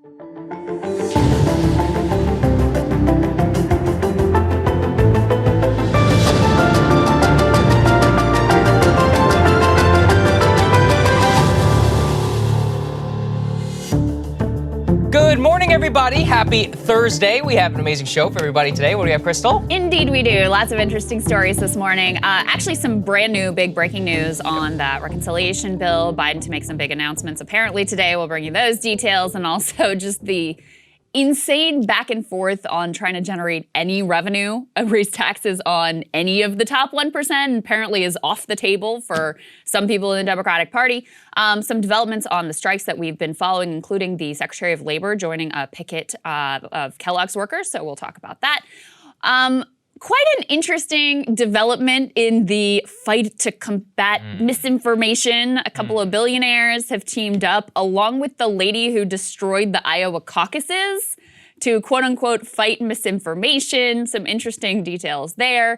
Good morning, everybody. Happy Thursday. We have an amazing show for everybody today. What do we have, Krystal? Indeed we do. Lots of interesting stories this morning. Actually, some brand new big breaking news on that reconciliation bill. Biden to make some big announcements apparently today. We'll bring you those details, and also just the insane back and forth on trying to generate any revenue, raise taxes on any of the top 1%, apparently is off the table for some people in the Democratic Party. Some developments on the strikes that we've been following, including the Secretary of Labor joining a picket of Kellogg's workers, so we'll talk about that. Quite an interesting development in the fight to combat misinformation. A couple of billionaires have teamed up, along with the lady who destroyed the Iowa caucuses, to quote-unquote fight misinformation. Some interesting details there.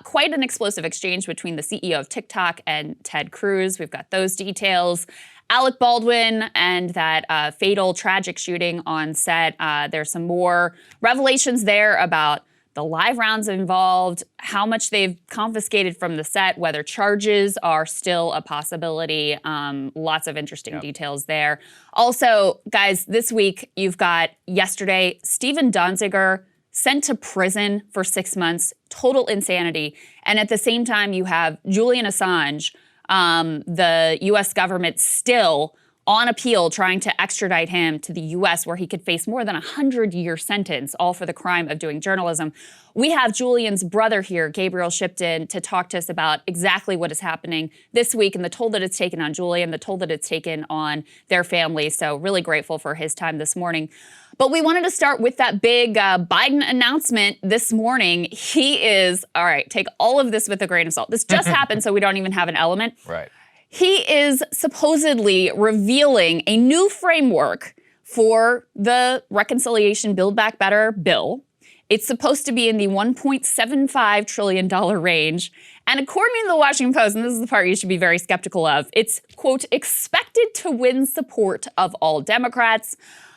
Quite an explosive exchange between the CEO of TikTok and Ted Cruz. We've got those details. Alec Baldwin and that fatal tragic shooting on set. There's some more revelations there about the live rounds involved, how much they've confiscated from the set, whether charges are still a possibility. Lots of interesting details there. Also, guys, this week you've got yesterday, Stephen Donziger sent to prison for 6 months, total insanity. And at the same time, you have Julian Assange, the U.S. government still on appeal trying to extradite him to the U.S. where he could face more than a 100-year sentence, all for the crime of doing journalism. We have Julian's brother here, Gabriel Shipton, to talk to us about exactly what is happening this week and the toll that it's taken on Julian, the toll that it's taken on their family. So really grateful for his time this morning. But we wanted to start with that big Biden announcement this morning. He is, all right, take all of this with a grain of salt. This just happened, so we don't even have an element. Right. He is supposedly revealing a new framework for the Reconciliation Build Back Better bill. It's supposed to be in the $1.75 trillion range. And according to the Washington Post, and this is the part you should be very skeptical of, it's, quote, expected to win support of all Democrats.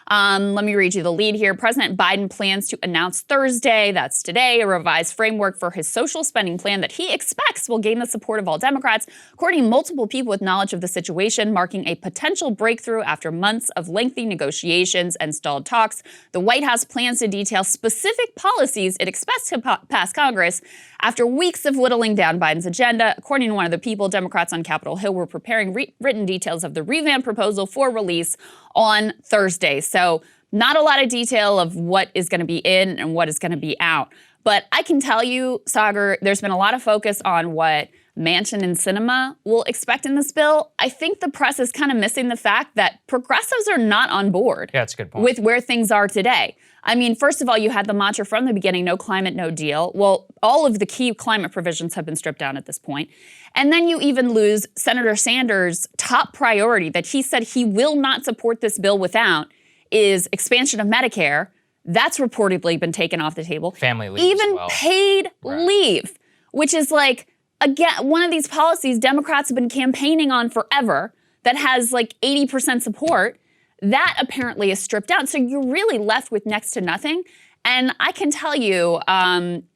Let me read you the lead here. President Biden plans to announce Thursday, that's today, a revised framework for his social spending plan that he expects will gain the support of all Democrats, according to multiple people with knowledge of the situation, marking a potential breakthrough after months of lengthy negotiations and stalled talks. The White House plans to detail specific policies it expects to pass Congress after weeks of whittling down Biden's agenda. According to one of the people, Democrats on Capitol Hill were preparing written details of the revamped proposal for release on Thursday. So not a lot of detail of what is going to be in and what is going to be out. But I can tell you, Saagar, there's been a lot of focus on what Manchin and Sinema will expect in this bill. I think the press is kind of missing the fact that progressives are not on board that's a good point. with where things are today. I mean, first of all, you had the mantra from the beginning, no climate, no deal. Well, all of the key climate provisions have been stripped down at this point. And then you even lose Senator Sanders' top priority that he said he will not support this bill without is expansion of Medicare. That's reportedly been taken off the table. Family leave even as well. Paid leave, which is like, again, one of these policies Democrats have been campaigning on forever that has like 80% support. That apparently is stripped down. So you're really left with next to nothing. And I can tell you,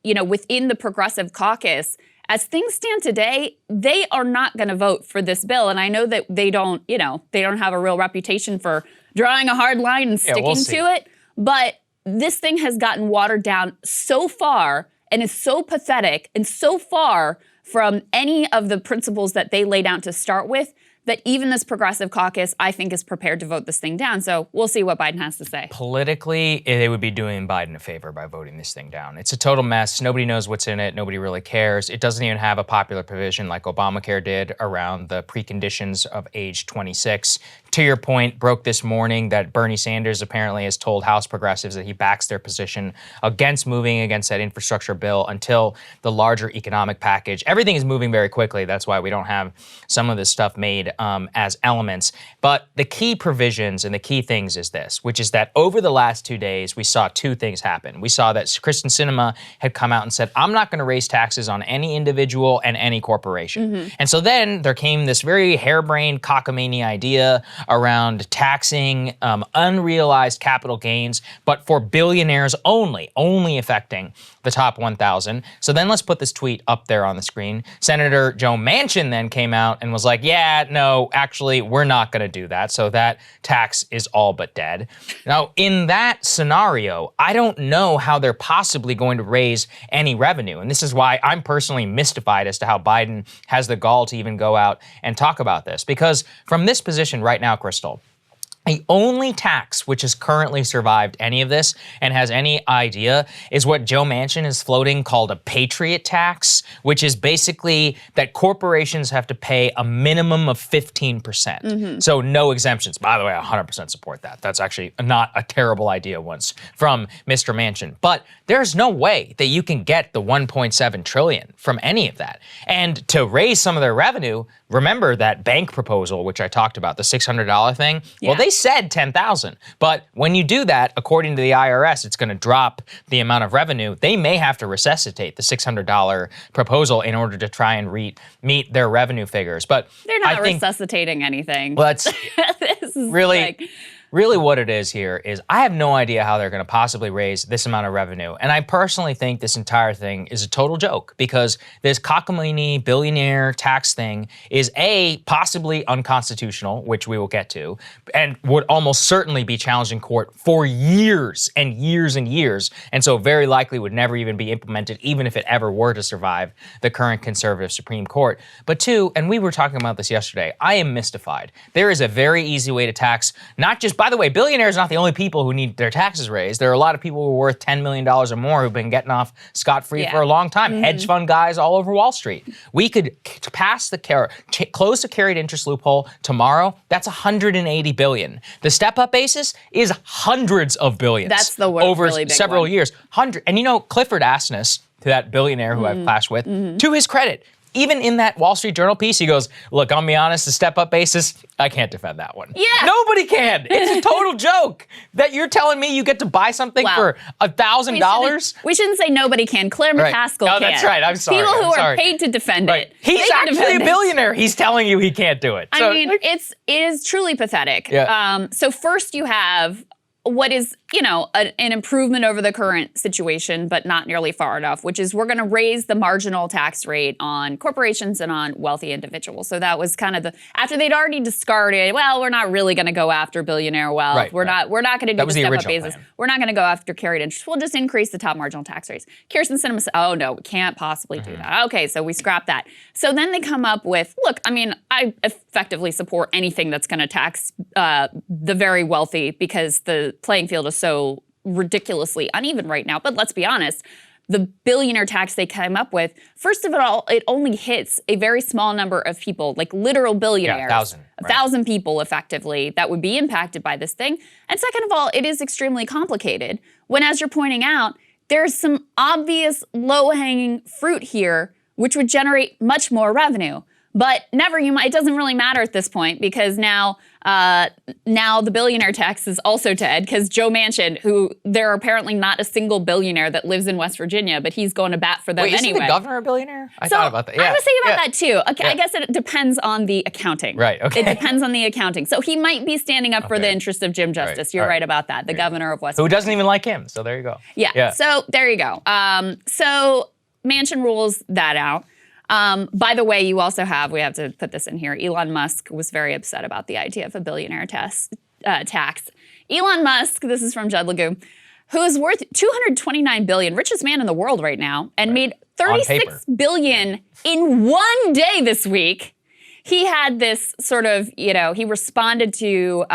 within the Progressive Caucus, as things stand today, they are not going to vote for this bill. And I know that they don't have a real reputation for drawing a hard line and sticking to it. But this thing has gotten watered down so far and is so pathetic and so far from any of the principles that they laid out to start with that even this Progressive Caucus, I think, is prepared to vote this thing down. So we'll see what Biden has to say. Politically, they would be doing Biden a favor by voting this thing down. It's a total mess. Nobody knows what's in it. Nobody really cares. It doesn't even have a popular provision like Obamacare did around the preconditions of age 26. To your point, broke this morning that Bernie Sanders apparently has told House progressives that he backs their position against moving against that infrastructure bill until the larger economic package. Everything is moving very quickly. That's why we don't have some of this stuff made as elements. But the key provisions and the key things is this, which is that over the last 2 days, we saw two things happen. We saw that Kristen Sinema had come out and said, I'm not going to raise taxes on any individual and any corporation. And so then there came this very harebrained cockamamie idea around taxing unrealized capital gains, but for billionaires only affecting the top 1,000. So then let's put this tweet up there on the screen. Senator Joe Manchin then came out and was like, yeah, no, actually, we're not going to do that. So that tax is all but dead. Now, in that scenario, I don't know how they're possibly going to raise any revenue. And this is why I'm personally mystified as to how Biden has the gall to even go out and talk about this. Because from this position right now, Krystal, the only tax which has currently survived any of this and has any idea is what Joe Manchin is floating called a patriot tax, which is basically that corporations have to pay a minimum of 15%. So no exemptions. By the way, I 100% support that. That's actually not a terrible idea once from Mr. Manchin. But there's no way that you can get the 1.7 trillion from any of that. And to raise some of their revenue, remember that bank proposal, which I talked about, the $600 thing? Yeah. Well, they said 10,000, but when you do that, according to the IRS, it's going to drop the amount of revenue. They may have to resuscitate the $600 proposal in order to try and meet their revenue figures. But they're not resuscitating anything. Well, that's this is really what it is here is I have no idea how they're going to possibly raise this amount of revenue. And I personally think this entire thing is a total joke because this cockamamie billionaire tax thing is possibly unconstitutional, which we will get to, and would almost certainly be challenged in court for years and years and years. And so very likely would never even be implemented, even if it ever were to survive the current conservative Supreme Court. But two, and we were talking about this yesterday, I am mystified. There is a very easy way to tax, not just, by the way, billionaires are not the only people who need their taxes raised. There are a lot of people who are worth $10 million or more who've been getting off scot-free for a long time. Hedge fund guys all over Wall Street. We could close the carried interest loophole tomorrow. That's $180 billion. The step-up basis is hundreds of billions. That's the over really big several one. years. And you know, Clifford Asness, to that billionaire who I've clashed with, to his credit, even in that Wall Street Journal piece, he goes, look, I'll be honest, the step-up basis, I can't defend that one. Yeah. Nobody can. It's a total joke that you're telling me you get to buy something for $1,000. We shouldn't say nobody can. Claire McCaskill can. Oh, that's right. I'm sorry. People who are paid to defend it. He's actually a billionaire. He's telling you he can't do it. I mean, it is truly pathetic. Yeah. So first you have what is, an improvement over the current situation, but not nearly far enough, which is we're going to raise the marginal tax rate on corporations and on wealthy individuals. So that was kind of after they'd already discarded, well, we're not really going to go after billionaire wealth. Right, we're not going to do the step-up basis. Plan. We're not going to go after carried interest. We'll just increase the top marginal tax rates. Kyrsten Sinema said, oh, no, we can't possibly do that. Okay, so we scrap that. So then they come up with, look, I mean, I effectively support anything that's going to tax the very wealthy because the playing field is so ridiculously uneven right now. But let's be honest, the billionaire tax they came up with, first of all, it only hits a very small number of people, like literal billionaires. 1,000. 1,000 people effectively that would be impacted by this thing. And second of all, it is extremely complicated when, as you're pointing out, there's some obvious low-hanging fruit here which would generate much more revenue. But it doesn't really matter at this point because now the billionaire tax is also dead because Joe Manchin, who there are apparently not a single billionaire that lives in West Virginia, but he's going to bat for them anyway. Isn't the governor a billionaire? I thought about that. Yeah. I was thinking about that too. Okay, I guess it depends on the accounting. Right, okay. It depends on the accounting. So he might be standing up for the interest of Jim Justice. You're right about that. The governor of West Virginia. Who doesn't even like him, so there you go. Yeah. So there you go. So Manchin rules that out. By the way, we have to put this in here, Elon Musk was very upset about the idea of a billionaire tax. Elon Musk, this is from Judd Legoo, who is worth $229 billion, richest man in the world right now, and made $36 billion in one day this week. He had this sort of, he responded to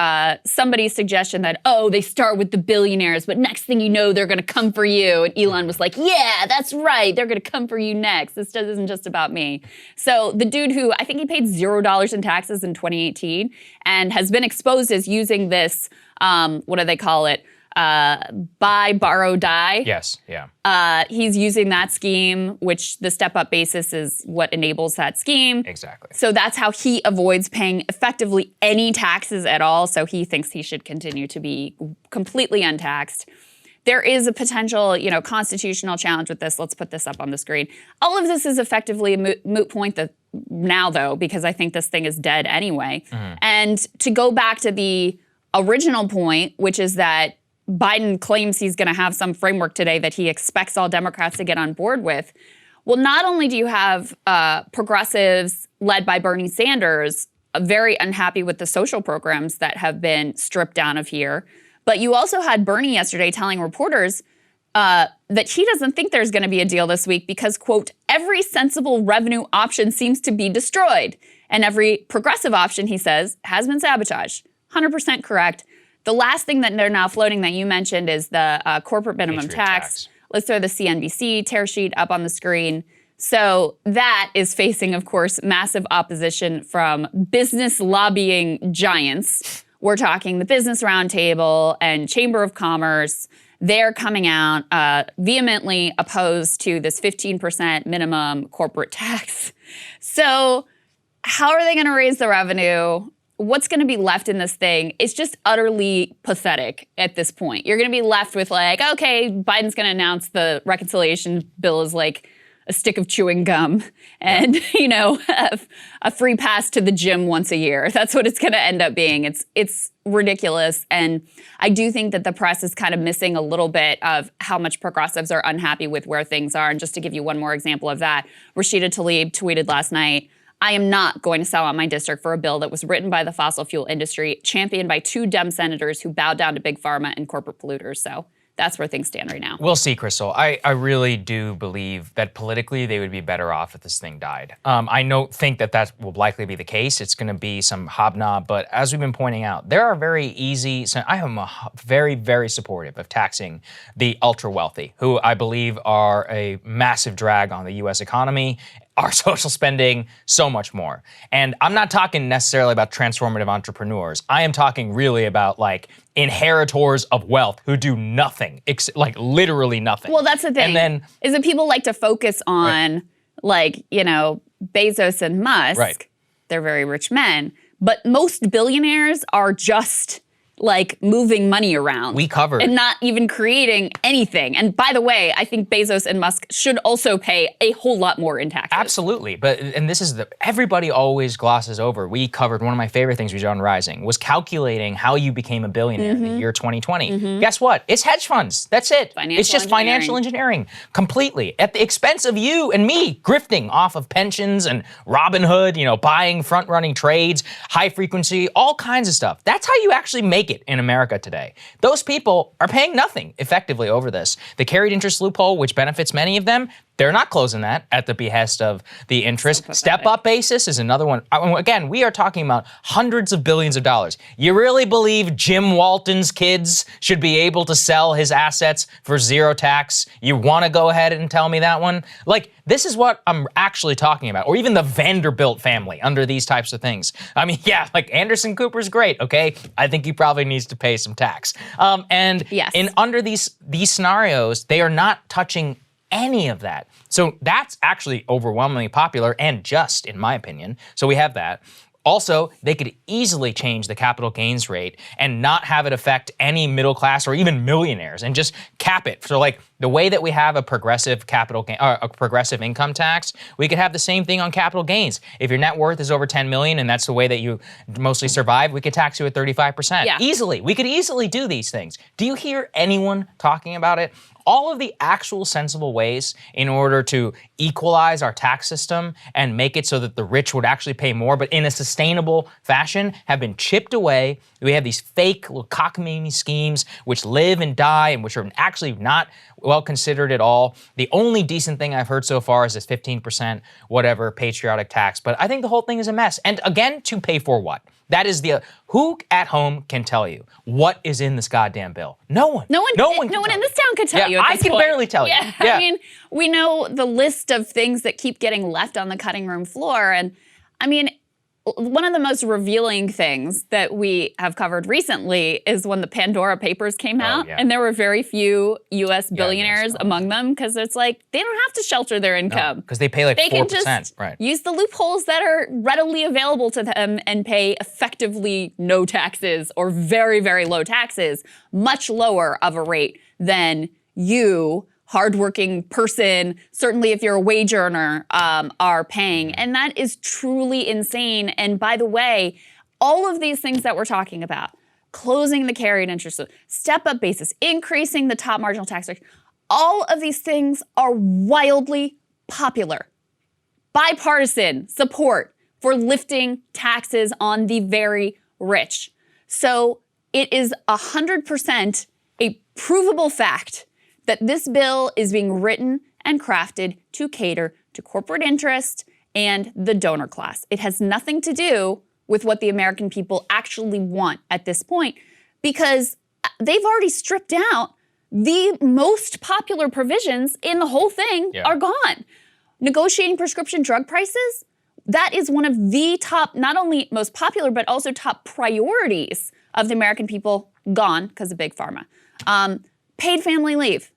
somebody's suggestion that, they start with the billionaires, but next thing you know, they're going to come for you. And Elon was like, yeah, that's right. They're going to come for you next. This isn't just about me. So the dude who, I think he paid $0 in taxes in 2018 and has been exposed as using this, what do they call it? Buy, borrow, die. Yes, yeah. He's using that scheme, which the step-up basis is what enables that scheme. Exactly. So that's how he avoids paying effectively any taxes at all. So he thinks he should continue to be completely untaxed. There is a potential, constitutional challenge with this. Let's put this up on the screen. All of this is effectively a moot point. The now, though, because I think this thing is dead anyway. And to go back to the original point, which is that Biden claims he's going to have some framework today that he expects all Democrats to get on board with. Well, not only do you have progressives led by Bernie Sanders very unhappy with the social programs that have been stripped down of here, but you also had Bernie yesterday telling reporters that he doesn't think there's going to be a deal this week because, quote, every sensible revenue option seems to be destroyed. And every progressive option, he says, has been sabotaged. 100% correct. The last thing that they're now floating that you mentioned is the corporate minimum tax. Let's throw the CNBC tear sheet up on the screen. So that is facing, of course, massive opposition from business lobbying giants. We're talking the Business Roundtable and Chamber of Commerce. They're coming out vehemently opposed to this 15% minimum corporate tax. So how are they going to raise the revenue? What's going to be left in this thing? It's just utterly pathetic at this point. You're going to be left with like, okay, Biden's going to announce the reconciliation bill is like a stick of chewing gum and, you know, a free pass to the gym once a year. That's what it's going to end up being. It's ridiculous. And I do think that the press is kind of missing a little bit of how much progressives are unhappy with where things are. And just to give you one more example of that, Rashida Tlaib tweeted last night, I am not going to sell out my district for a bill that was written by the fossil fuel industry, championed by 2 Dem senators who bowed down to big pharma and corporate polluters. So that's where things stand right now. We'll see, Krystal. I really do believe that politically they would be better off if this thing died. I don't think that will likely be the case. It's going to be some hobnob. But as we've been pointing out, there are very easy. So I am very, very supportive of taxing the ultra wealthy, who I believe are a massive drag on the U.S. economy, our social spending, so much more. And I'm not talking necessarily about transformative entrepreneurs. I am talking really about like inheritors of wealth who do nothing, like literally nothing. Well, that's the thing. And then, is that people like to focus on like, you know, Bezos and Musk. Right. They're very rich men. But most billionaires are just like moving money around. We covered. And not even creating anything. And by the way, I think Bezos and Musk should also pay a whole lot more in taxes. Absolutely. And this is everybody always glosses over. We covered one of my favorite things we did on Rising was calculating how you became a billionaire in the year 2020. Guess what? It's hedge funds. That's it. It's just financial engineering completely at the expense of you and me grifting off of pensions and Robinhood, you know, buying front running trades, high frequency, all kinds of stuff. That's how you actually make it in America today. Those people are paying nothing effectively over this. The carried interest loophole, which benefits many of them, they're not closing that at the behest of the interest. Step-up basis is another one. Again, we are talking about hundreds of billions of dollars. You really believe Jim Walton's kids should be able to sell his assets for zero tax? You want to go ahead and tell me that one? Like, this is what I'm actually talking about. Or even the Vanderbilt family under these types of things. I mean, yeah, like Anderson Cooper's great, okay? I think he probably needs to pay some tax. Under these scenarios, they are not touching any of that. So that's actually overwhelmingly popular and just, in my opinion. So we have that. Also, they could easily change the capital gains rate and not have it affect any middle class or even millionaires and just cap it. So like the way that we have a progressive a progressive income tax, we could have the same thing on capital gains. If your net worth is over 10 million and that's the way that you mostly survive, we could tax you at 35%. Yeah. Easily. We could easily do these things. Do you hear anyone talking about it? All of the actual sensible ways in order to equalize our tax system and make it so that the rich would actually pay more, but in a sustainable fashion, have been chipped away. We have these fake little cockamamie schemes which live and die and which are actually not well considered at all. The only decent thing I've heard so far is this 15% whatever patriotic tax, but I think the whole thing is a mess. And again, to pay for what? That is who at home can tell you what is in this goddamn bill? No one. No one in this town could tell you at this point. I can barely tell you. Yeah. I mean, we know the list of things that keep getting left on the cutting room floor. And I mean, one of the most revealing things that we have covered recently is when the Pandora Papers came out, and there were very few U.S. billionaires among them, because it's like they don't have to shelter their income. Because they pay like 4%. They can just use the loopholes that are readily available to them and pay effectively no taxes or very, very low taxes, much lower of a rate than you hardworking person, certainly if you're a wage earner, are paying. And that is truly insane. And by the way, all of these things that we're talking about, closing the carried interest, step-up basis, increasing the top marginal tax rate, all of these things are wildly popular. Bipartisan support for lifting taxes on the very rich. So it is 100% a provable fact that this bill is being written and crafted to cater to corporate interest and the donor class. It has nothing to do with what the American people actually want at this point, because they've already stripped out the most popular provisions in the whole thing are gone. Negotiating prescription drug prices, that is one of the top, not only most popular, but also top priorities of the American people, gone because of big pharma. Paid family leave,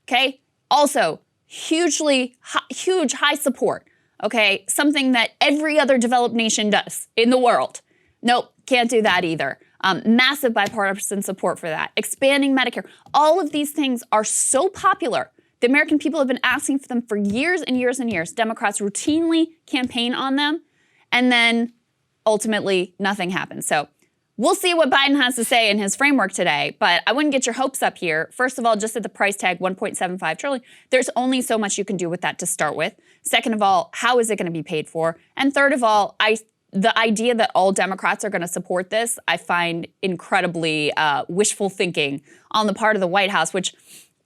okay? Also, huge high support, okay? Something that every other developed nation does in the world. Nope, can't do that either. Massive bipartisan support for that. Expanding Medicare. All of these things are so popular. The American people have been asking for them for years and years and years. Democrats routinely campaign on them, and then ultimately nothing happens. So we'll see what Biden has to say in his framework today, but I wouldn't get your hopes up here. First of all, just at the price tag, $1.75 trillion, there's only so much you can do with that to start with. Second of all, how is it going to be paid for? And third of all, the idea that all Democrats are going to support this, I find incredibly wishful thinking on the part of the White House, which,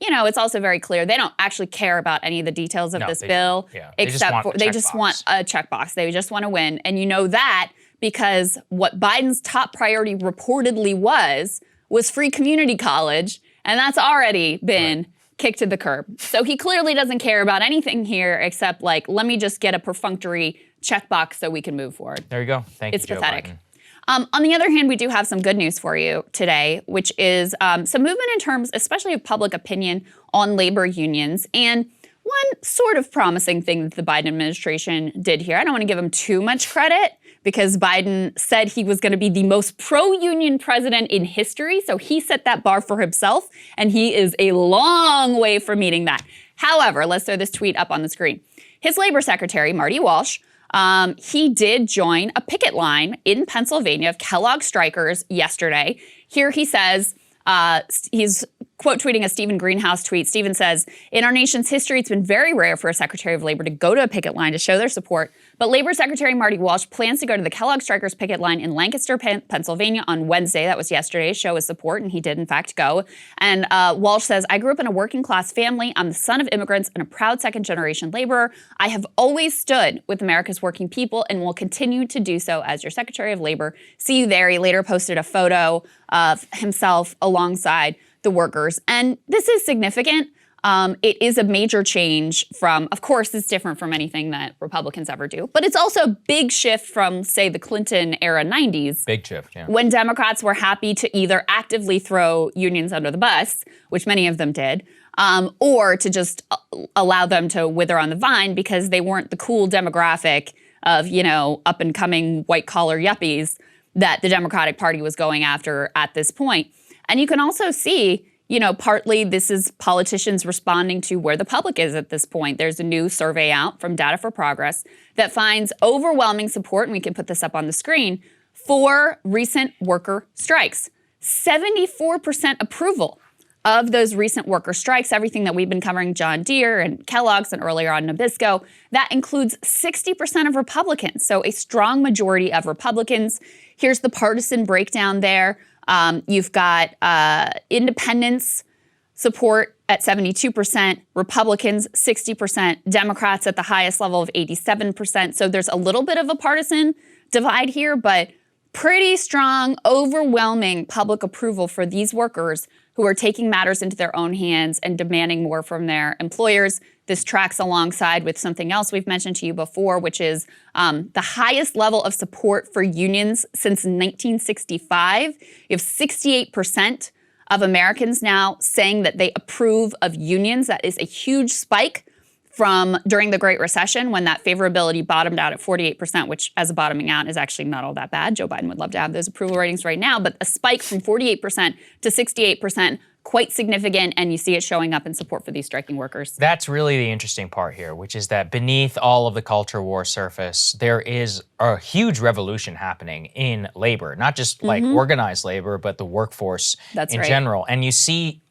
you know, it's also very clear they don't actually care about any of the details of this bill, except for they just want a checkbox. They just want to win. And you know that because what Biden's top priority reportedly was free community college, and that's already been kicked to the curb. So he clearly doesn't care about anything here except, like, let me just get a perfunctory checkbox so we can move forward. There you go. Thank you, Joe pathetic. Biden. On the other hand, we do have some good news for you today, which is some movement in terms, especially of public opinion on labor unions. And one sort of promising thing that the Biden administration did here, I don't want to give him too much credit because Biden said he was going to be the most pro-union president in history. So he set that bar for himself, and he is a long way from meeting that. However, let's throw this tweet up on the screen. His labor secretary, Marty Walsh, he did join a picket line in Pennsylvania of Kellogg strikers yesterday. Here he says, he's quote tweeting a Stephen Greenhouse tweet. Stephen says, in our nation's history, it's been very rare for a Secretary of Labor to go to a picket line to show their support. But Labor Secretary Marty Walsh plans to go to the Kellogg strikers picket line in Lancaster, Pennsylvania on Wednesday. That was yesterday, show his support, and he did in fact go. And Walsh says, I grew up in a working class family. I'm the son of immigrants and a proud second generation laborer. I have always stood with America's working people and will continue to do so as your Secretary of Labor. See you there. He later posted a photo of himself alongside the workers. And this is significant. It is a major change from, of course, it's different from anything that Republicans ever do, but it's also a big shift from, say, the Clinton era 90s. Big shift, yeah. When Democrats were happy to either actively throw unions under the bus, which many of them did, or to just allow them to wither on the vine because they weren't the cool demographic of, you know, up and coming white collar yuppies that the Democratic Party was going after at this point. And you can also see, you know, partly this is politicians responding to where the public is at this point. There's a new survey out from Data for Progress that finds overwhelming support, and we can put this up on the screen, for recent worker strikes. 74% approval of those recent worker strikes, everything that we've been covering, John Deere and Kellogg's and earlier on Nabisco, that includes 60% of Republicans. So a strong majority of Republicans. Here's the partisan breakdown there. You've got independents support at 72%, Republicans 60%, Democrats at the highest level of 87%. So there's a little bit of a partisan divide here, but pretty strong, overwhelming public approval for these workers who are taking matters into their own hands and demanding more from their employers. This tracks alongside with something else we've mentioned to you before, which is the highest level of support for unions since 1965. You have 68% of Americans now saying that they approve of unions. That is a huge spike from during the Great Recession when that favorability bottomed out at 48%, which as a bottoming out is actually not all that bad. Joe Biden would love to have those approval ratings right now, but a spike from 48% to 68% quite significant, and you see it showing up in support for these striking workers. That's really the interesting part here, which is that beneath all of the culture war surface, there is a huge revolution happening in labor, not just like organized labor, but the workforce in general. And you see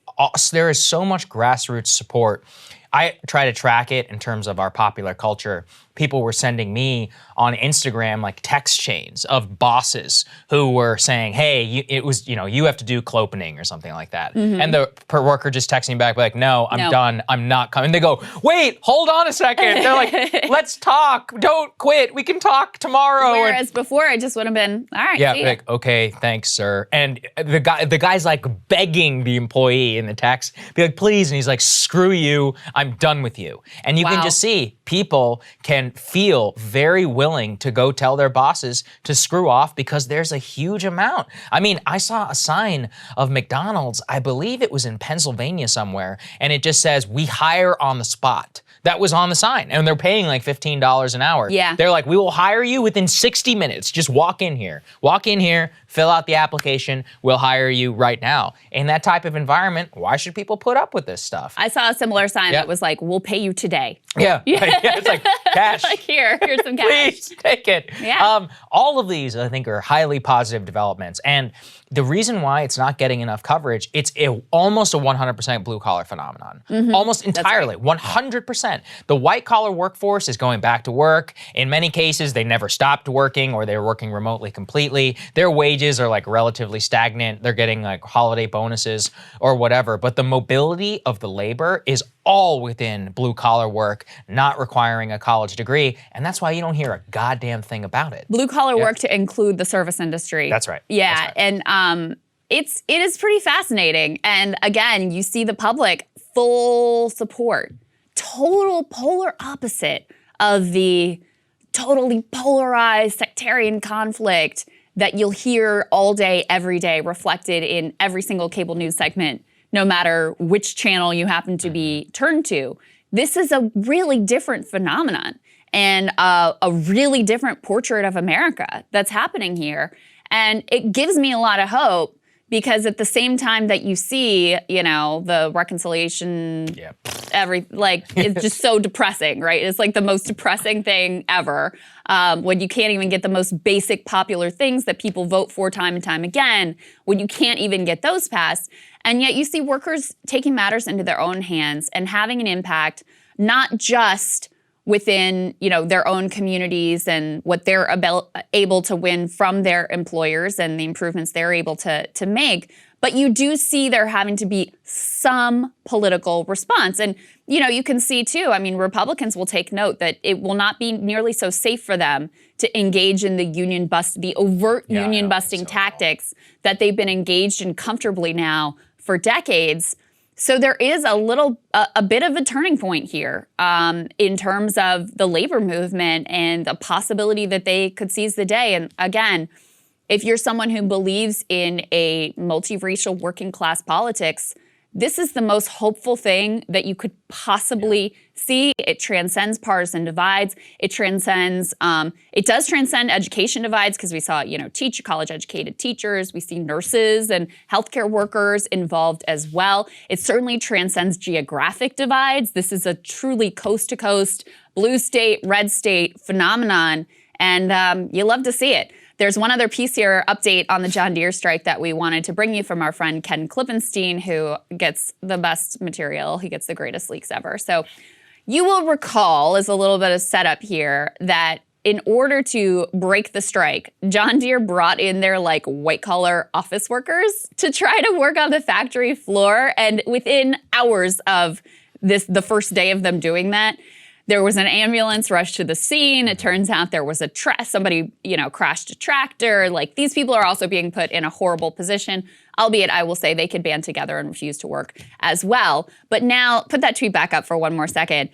there is so much grassroots support. I try to track it in terms of our popular culture. People were sending me on Instagram like text chains of bosses who were saying, hey, you have to do clopening or something like that. And the per worker just texting back like, no, I'm done. I'm not coming. They go, wait, hold on a second. They're like, let's talk. Don't quit. We can talk tomorrow. Whereas before it just would have been, all right, yeah, like, okay, thanks, sir. And the guy's like begging the employee in the text, be like, please. And he's like, screw you. I'm done with you. And you can just see people can feel very willing to go tell their bosses to screw off because there's a huge amount. I mean, I saw a sign of McDonald's, I believe it was in Pennsylvania somewhere, and it just says, we hire on the spot. That was on the sign, and they're paying like $15 an hour. Yeah. They're like, we will hire you within 60 minutes. Just walk in here. Walk in here, fill out the application, we'll hire you right now. In that type of environment, why should people put up with this stuff? I saw a similar sign that was like, we'll pay you today. Yeah, it's like cash. Like here's some cash. Please take it. Yeah. All of these, I think, are highly positive developments. And the reason why it's not getting enough coverage, it's almost a 100% blue-collar phenomenon. Almost entirely, 100%. The white-collar workforce is going back to work. In many cases, they never stopped working or they're working remotely completely. Their wages are like relatively stagnant. They're getting like holiday bonuses or whatever. But the mobility of the labor is all within blue-collar work, not requiring a college degree. And that's why you don't hear a goddamn thing about it. Blue-collar work to include the service industry. That's right. Yeah, that's right. And it is pretty fascinating. And again, you see the public full support. Total polar opposite of the totally polarized sectarian conflict that you'll hear all day, every day, reflected in every single cable news segment, no matter which channel you happen to be turned to. This is a really different phenomenon and a really different portrait of America that's happening here. And it gives me a lot of hope because at the same time that you see, the reconciliation, it's just so depressing, right? It's like the most depressing thing ever when you can't even get the most basic popular things that people vote for time and time again, when you can't even get those passed. And yet you see workers taking matters into their own hands and having an impact, not just within their own communities and what they're able to win from their employers and the improvements they're able to make, but you do see there having to be some political response. And you can see too, I mean, Republicans will take note that it will not be nearly so safe for them to engage in the overt union busting tactics that they've been engaged in comfortably now for decades. So there is a bit of a turning point here in terms of the labor movement and the possibility that they could seize the day. And again, if you're someone who believes in a multiracial working class politics, this is the most hopeful thing that you could possibly see. It transcends partisan divides. It does transcend education divides because we saw, college-educated teachers. We see nurses and healthcare workers involved as well. It certainly transcends geographic divides. This is a truly coast-to-coast, blue state, red state phenomenon, and you love to see it. There's one other piece here, update on the John Deere strike that we wanted to bring you from our friend Ken Klippenstein, who gets the best material. He gets the greatest leaks ever. So you will recall, as a little bit of setup here, that in order to break the strike, John Deere brought in their white-collar office workers to try to work on the factory floor. And within hours of the first day of them doing that, there was an ambulance rushed to the scene. It turns out there was somebody, crashed a tractor. These people are also being put in a horrible position, albeit I will say they could band together and refuse to work as well. But now, put that tweet back up for one more second.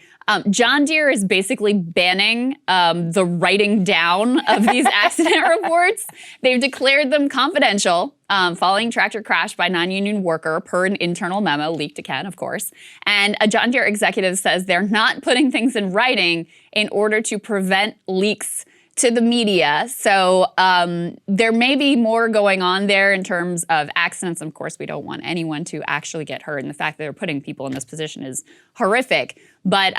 John Deere is basically banning the writing down of these accident reports. They've declared them confidential following tractor crash by non-union worker per an internal memo leaked to Ken, of course. And a John Deere executive says they're not putting things in writing in order to prevent leaks to the media. So there may be more going on there in terms of accidents. Of course, we don't want anyone to actually get hurt. And the fact that they're putting people in this position is horrific. But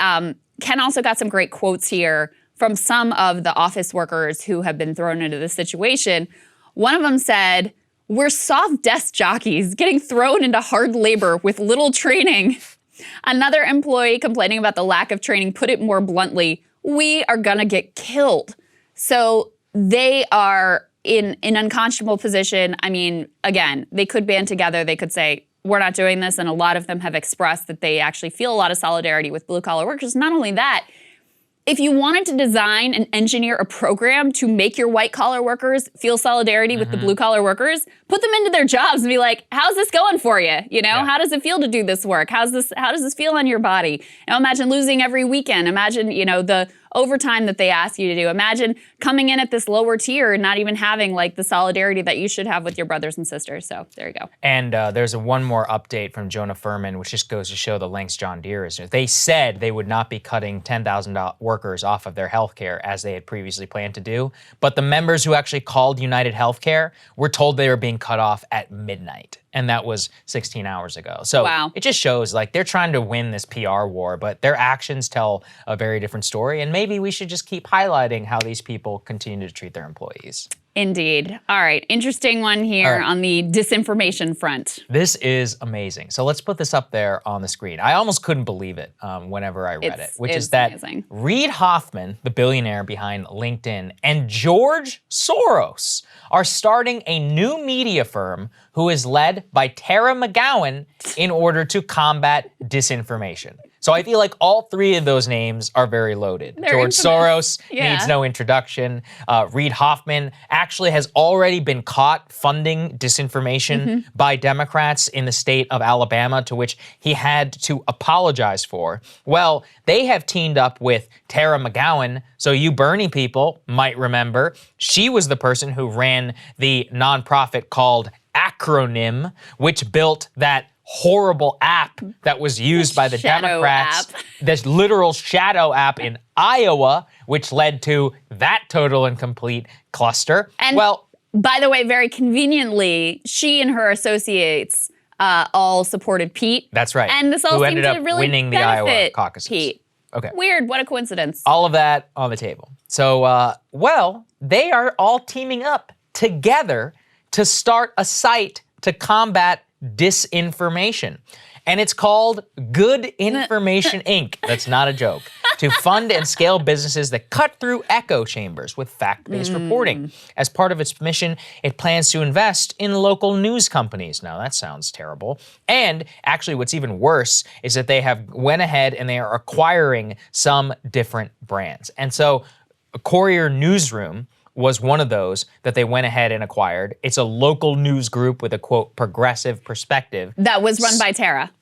Ken also got some great quotes here from some of the office workers who have been thrown into this situation. One of them said, "We're soft desk jockeys getting thrown into hard labor with little training." Another employee complaining about the lack of training put it more bluntly, "We are gonna get killed." So they are in an unconscionable position. I mean, again, they could band together. They could say, we're not doing this. And a lot of them have expressed that they actually feel a lot of solidarity with blue collar workers. Not only that, if you wanted to design and engineer a program to make your white collar workers feel solidarity with the blue collar workers, put them into their jobs and be like, how's this going for you? You know, how does it feel to do this work? How does this feel on your body? Now imagine losing every weekend. Imagine, you know, the overtime that they ask you to do. Imagine coming in at this lower tier and not even having like the solidarity that you should have with your brothers and sisters. So there you go. And there's one more update from Jonah Furman, which just goes to show the lengths John Deere is. They said they would not be cutting 10,000 workers off of their health care as they had previously planned to do. But the members who actually called United Healthcare were told they were being cut off at midnight. And that was 16 hours ago. So it just shows like they're trying to win this PR war, but their actions tell a very different story. And maybe we should just keep highlighting how these people continue to treat their employees. Indeed. All right. Interesting one here on the disinformation front. This is amazing. So let's put this up there on the screen. I almost couldn't believe it whenever I read it, which is that Reid Hoffman, the billionaire behind LinkedIn, and George Soros are starting a new media firm who is led by Tara McGowan in order to combat disinformation. So I feel like all three of those names are very loaded. George Soros needs no introduction. Reid Hoffman actually has already been caught funding disinformation by Democrats in the state of Alabama, to which he had to apologize for. Well, they have teamed up with Tara McGowan. So you Bernie people might remember, she was the person who ran the nonprofit called Acronym, which built that horrible app that was used by the Democrats, this literal shadow app in Iowa, which led to that total and complete cluster. And by the way, very conveniently, she and her associates all supported Pete. That's right. And this all seemed to really winning the Iowa caucuses. Pete. Okay. Weird, what a coincidence. All of that on the table. So, they are all teaming up together to start a site to combat disinformation. And it's called Good Information Inc. That's not a joke. To fund and scale businesses that cut through echo chambers with fact-based reporting. As part of its mission, it plans to invest in local news companies. Now that sounds terrible. And actually what's even worse is that they have went ahead and they are acquiring some different brands. And so Courier Newsroom was one of those that they went ahead and acquired. It's a local news group with a, quote, progressive perspective. That was run by Tara.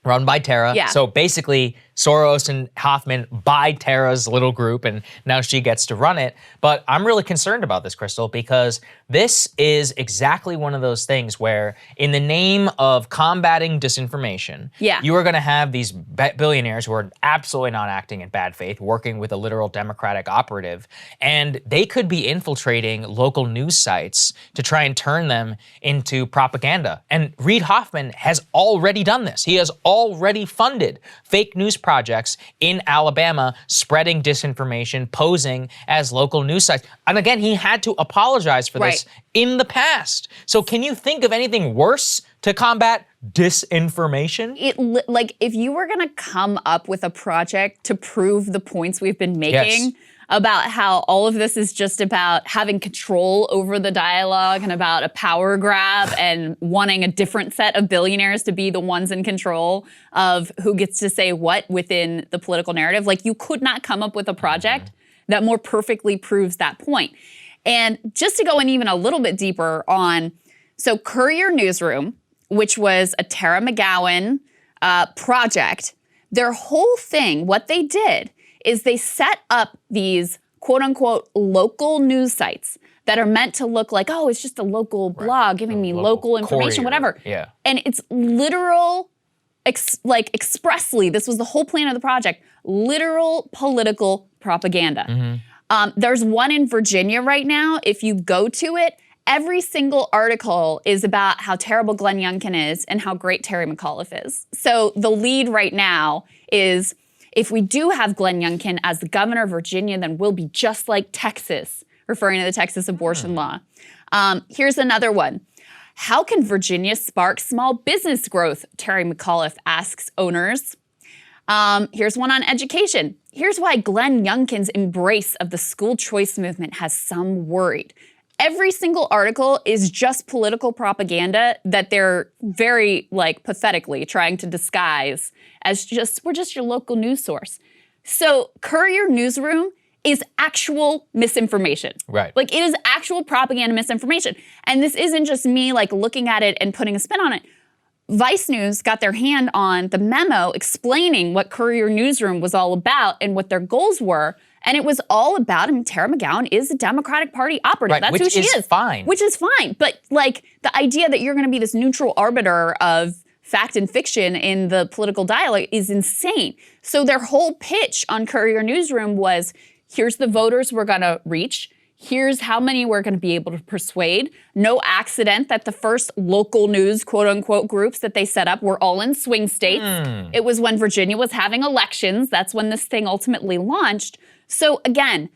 Run by Tara. Yeah. So basically, Soros and Hoffman buy Tara's little group, and now she gets to run it. But I'm really concerned about this, Krystal, because this is exactly one of those things where, in the name of combating disinformation, you are going to have these billionaires who are absolutely not acting in bad faith, working with a literal Democratic operative, and they could be infiltrating local news sites to try and turn them into propaganda. And Reid Hoffman has already done this. He has already funded fake news projects in Alabama, spreading disinformation, posing as local news sites. And again, he had to apologize for this in the past. So can you think of anything worse to combat disinformation? Like, if you were gonna come up with a project to prove the points we've been making about how all of this is just about having control over the dialogue and about a power grab and wanting a different set of billionaires to be the ones in control of who gets to say what within the political narrative, like, you could not come up with a project that more perfectly proves that point. And just to go in even a little bit deeper on, so Courier Newsroom, which was a Tara McGowan project, their whole thing, what they did is they set up these quote unquote local news sites that are meant to look like, oh, it's just a local blog giving me local information, whatever. Yeah. And it's literal, expressly, this was the whole plan of the project, literal political propaganda. There's one in Virginia right now. If you go to it, every single article is about how terrible Glenn Youngkin is and how great Terry McAuliffe is. So the lead right now is, if we do have Glenn Youngkin as the governor of Virginia, then we'll be just like Texas, referring to the Texas abortion law. Here's another one. How can Virginia spark small business growth? Terry McAuliffe asks owners. Here's one on education. Here's why Glenn Youngkin's embrace of the school choice movement has some worried. Every single article is just political propaganda that they're very, pathetically trying to disguise as we're just your local news source. So Courier Newsroom is actual misinformation. Right. It is actual propaganda misinformation. And this isn't just me, looking at it and putting a spin on it. Vice News got their hand on the memo explaining what Courier Newsroom was all about and what their goals were. And it was all about, Tara McGowan is a Democratic Party operative. Right, That's who she is. Which is fine. Which is fine. But the idea that you're going to be this neutral arbiter of fact and fiction in the political dialogue is insane. So their whole pitch on Courier Newsroom was, here's the voters we're going to reach. Here's how many we're going to be able to persuade. No accident that the first local news, quote unquote, groups that they set up were all in swing states. It was when Virginia was having elections. That's when this thing ultimately launched. So again,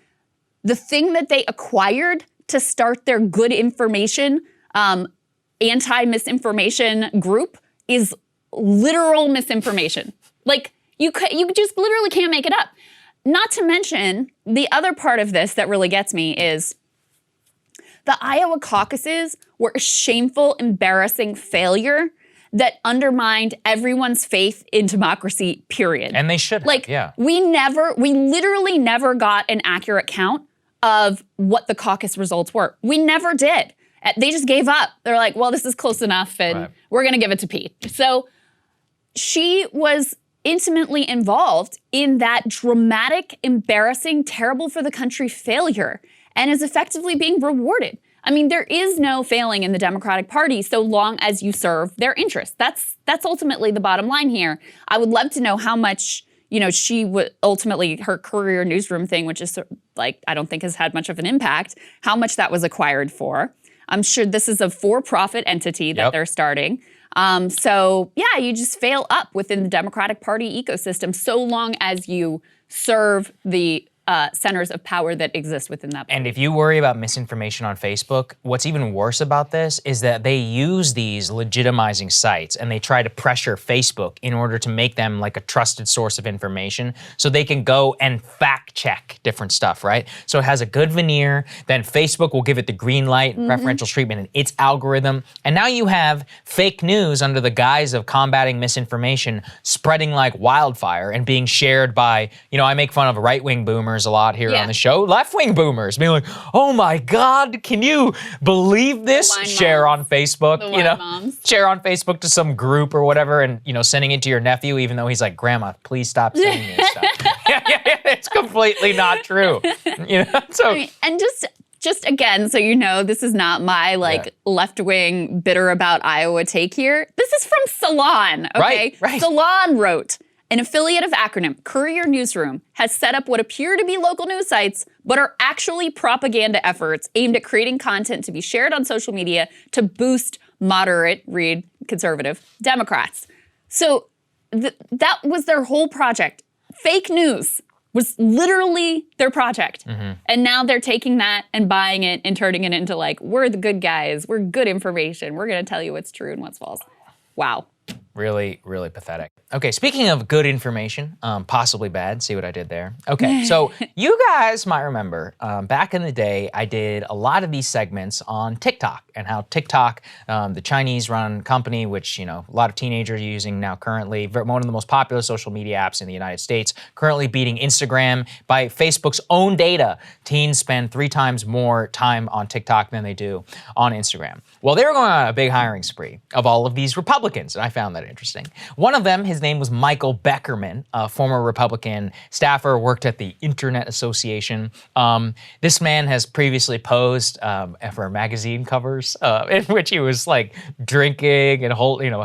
the thing that they acquired to start their good information, anti-misinformation group is literal misinformation. You just literally can't make it up. Not to mention, the other part of this that really gets me is the Iowa caucuses were a shameful, embarrassing failure that undermined everyone's faith in democracy, period. And they should have, yeah. We literally never got an accurate count of what the caucus results were. We never did. They just gave up. They're like, well, this is close enough, and we're going to give it to Pete. So she was intimately involved in that dramatic, embarrassing, terrible for the country failure, and is effectively being rewarded. There is no failing in the Democratic Party so long as you serve their interests. That's ultimately the bottom line here. I would love to know how much, she would ultimately, her Courier Newsroom thing, which is I don't think has had much of an impact, how much that was acquired for. I'm sure this is a for-profit entity that they're starting. So yeah, you just fail up within the Democratic Party ecosystem so long as you serve the centers of power that exist within that party. And if you worry about misinformation on Facebook, what's even worse about this is that they use these legitimizing sites and they try to pressure Facebook in order to make them a trusted source of information so they can go and fact check different stuff, right? So it has a good veneer, then Facebook will give it the green light, preferential treatment in its algorithm, and now you have fake news under the guise of combating misinformation spreading like wildfire and being shared by, I make fun of right-wing boomers a lot here on the show, left-wing boomers being like, oh my God, can you believe this? Share on Facebook, share on Facebook to some group or whatever, and sending it to your nephew even though he's like, Grandma, please stop sending me this stuff. It's completely not true. So and just again, so this is not my left-wing bitter about Iowa take here. This is from Salon, okay? Right. Salon wrote, an affiliate of Acronym, Courier Newsroom, has set up what appear to be local news sites, but are actually propaganda efforts aimed at creating content to be shared on social media to boost moderate, read conservative, Democrats. So that was their whole project. Fake news was literally their project. And now they're taking that and buying it and turning it into we're the good guys, we're good information, we're gonna tell you what's true and what's false. Wow. Really, really pathetic. Okay, speaking of good information, possibly bad, see what I did there? Okay, so you guys might remember back in the day, I did a lot of these segments on TikTok and how TikTok, the Chinese-run company, which a lot of teenagers are using now currently, one of the most popular social media apps in the United States, currently beating Instagram by Facebook's own data. Teens spend 3 times more time on TikTok than they do on Instagram. Well, they were going on a big hiring spree of all of these Republicans, and I found that of interesting. One of them, his name was Michael Beckerman, a former Republican staffer, worked at the Internet Association. This man has previously posed for magazine covers in which he was like drinking and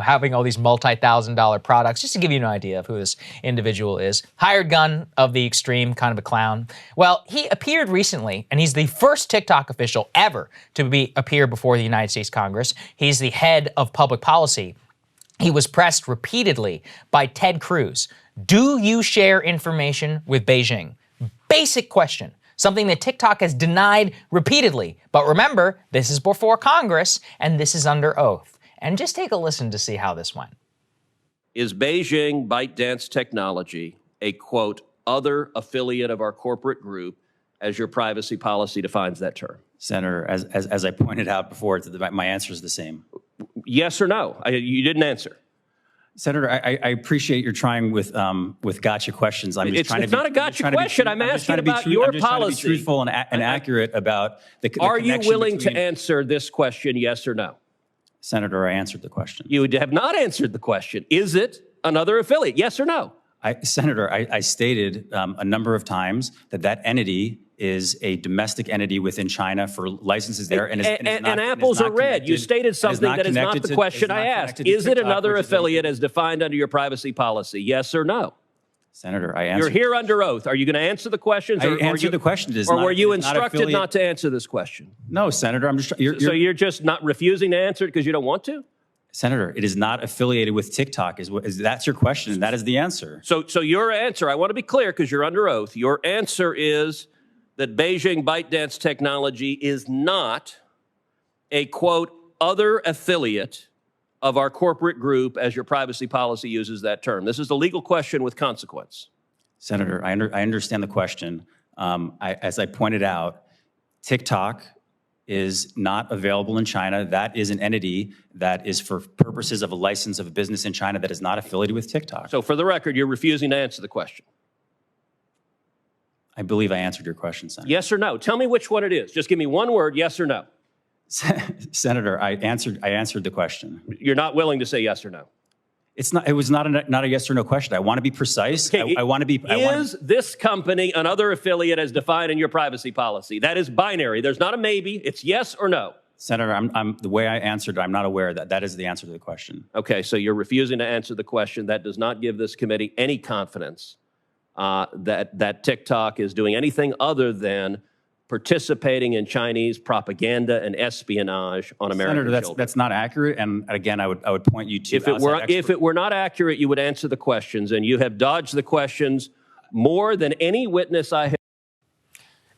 having all these multi-$1,000 products, just to give you an idea of who this individual is. Hired gun of the extreme, kind of a clown. Well, he appeared recently, and he's the first TikTok official ever to appear before the United States Congress. He's the head of public policy. He was pressed repeatedly by Ted Cruz. Do you share information with Beijing? Basic question. Something that TikTok has denied repeatedly. But remember, this is before Congress, and this is under oath. And just take a listen to see how this went. Is Beijing ByteDance Technology a, quote, other affiliate of our corporate group, as your privacy policy defines that term? Senator, as I pointed out before, my answer is the same. Yes or no? You didn't answer. Senator, I appreciate you're trying with gotcha questions. It's not a gotcha question. I'm asking about your policy. I'm trying to be truthful and accurate about the Are you willing to answer this question, yes or no? Senator, I answered the question. You have not answered the question. Is it another affiliate, yes or no? Senator, I stated a number of times that entity is a domestic entity within China for licenses there. And apples are red. You stated something that is not the question I asked. Is it another affiliate as defined under your privacy policy, yes or no? Senator, I answered. You're here under oath. Are you going to answer the questions? I answered the question. Or were you instructed not to answer this question? No, Senator. I'm just. So you're just not refusing to answer it because you don't want to? Senator, it is not affiliated with TikTok. That's your question, and that is the answer. So your answer, I want to be clear because you're under oath. Your answer is that Beijing ByteDance Technology is not a, quote, other affiliate of our corporate group, as your privacy policy uses that term. This is a legal question with consequence. Senator, I understand the question. As I pointed out, TikTok is not available in China. That is an entity that is for purposes of a license of a business in China that is not affiliated with TikTok. So for the record, you're refusing to answer the question. I believe I answered your question, Senator. Yes or no? Tell me which one it is. Just give me one word, yes or no. Senator, I answered the question. You're not willing to say yes or no. It was not a yes or no question. I want to be precise. Okay, is this company another affiliate as defined in your privacy policy? That is binary. There's not a maybe. It's yes or no. Senator, the way I answered, I'm not aware that is the answer to the question. Okay, so you're refusing to answer the question. That does not give this committee any confidence that TikTok is doing anything other than participating in Chinese propaganda and espionage on American children. Senator, that's not accurate. And again, I would point you to if it were not accurate, you would answer the questions, and you have dodged the questions more than any witness I have.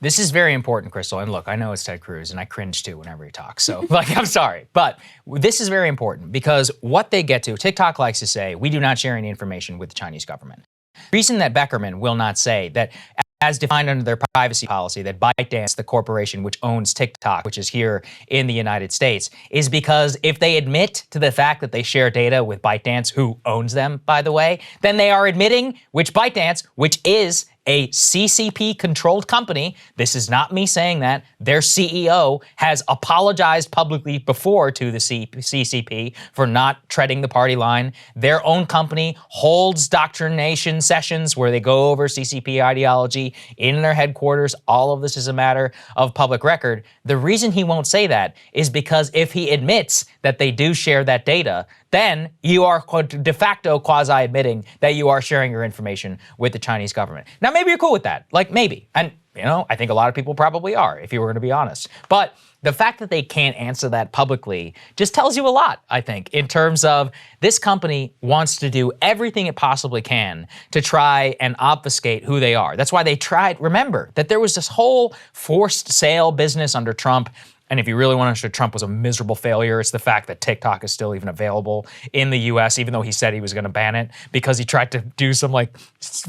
This is very important, Krystal. And look, I know it's Ted Cruz, and I cringe too whenever he talks. So, I'm sorry. But this is very important because what they get to, TikTok likes to say, we do not share any information with the Chinese government. The reason that Beckerman will not say that, as defined under their privacy policy, that ByteDance, the corporation which owns TikTok, which is here in the United States, is because if they admit to the fact that they share data with ByteDance, who owns them, by the way, then they are admitting which ByteDance, which is a CCP-controlled company, this is not me saying that, their CEO has apologized publicly before to the CCP for not treading the party line. Their own company holds doctrination sessions where they go over CCP ideology in their headquarters. All of this is a matter of public record. The reason he won't say that is because if he admits that they do share that data, then you are de facto quasi-admitting that you are sharing your information with the Chinese government. Now, maybe you're cool with that. Like, maybe. And, I think a lot of people probably are, if you were going to be honest. But the fact that they can't answer that publicly just tells you a lot, I think, in terms of this company wants to do everything it possibly can to try and obfuscate who they are. That's why they tried. Remember that there was this whole forced sale business under Trump. And if you really want to show Trump was a miserable failure, it's the fact that TikTok is still even available in the US, even though he said he was going to ban it because he tried to do some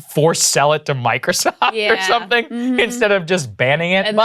force sell it to Microsoft or something instead of just banning it. And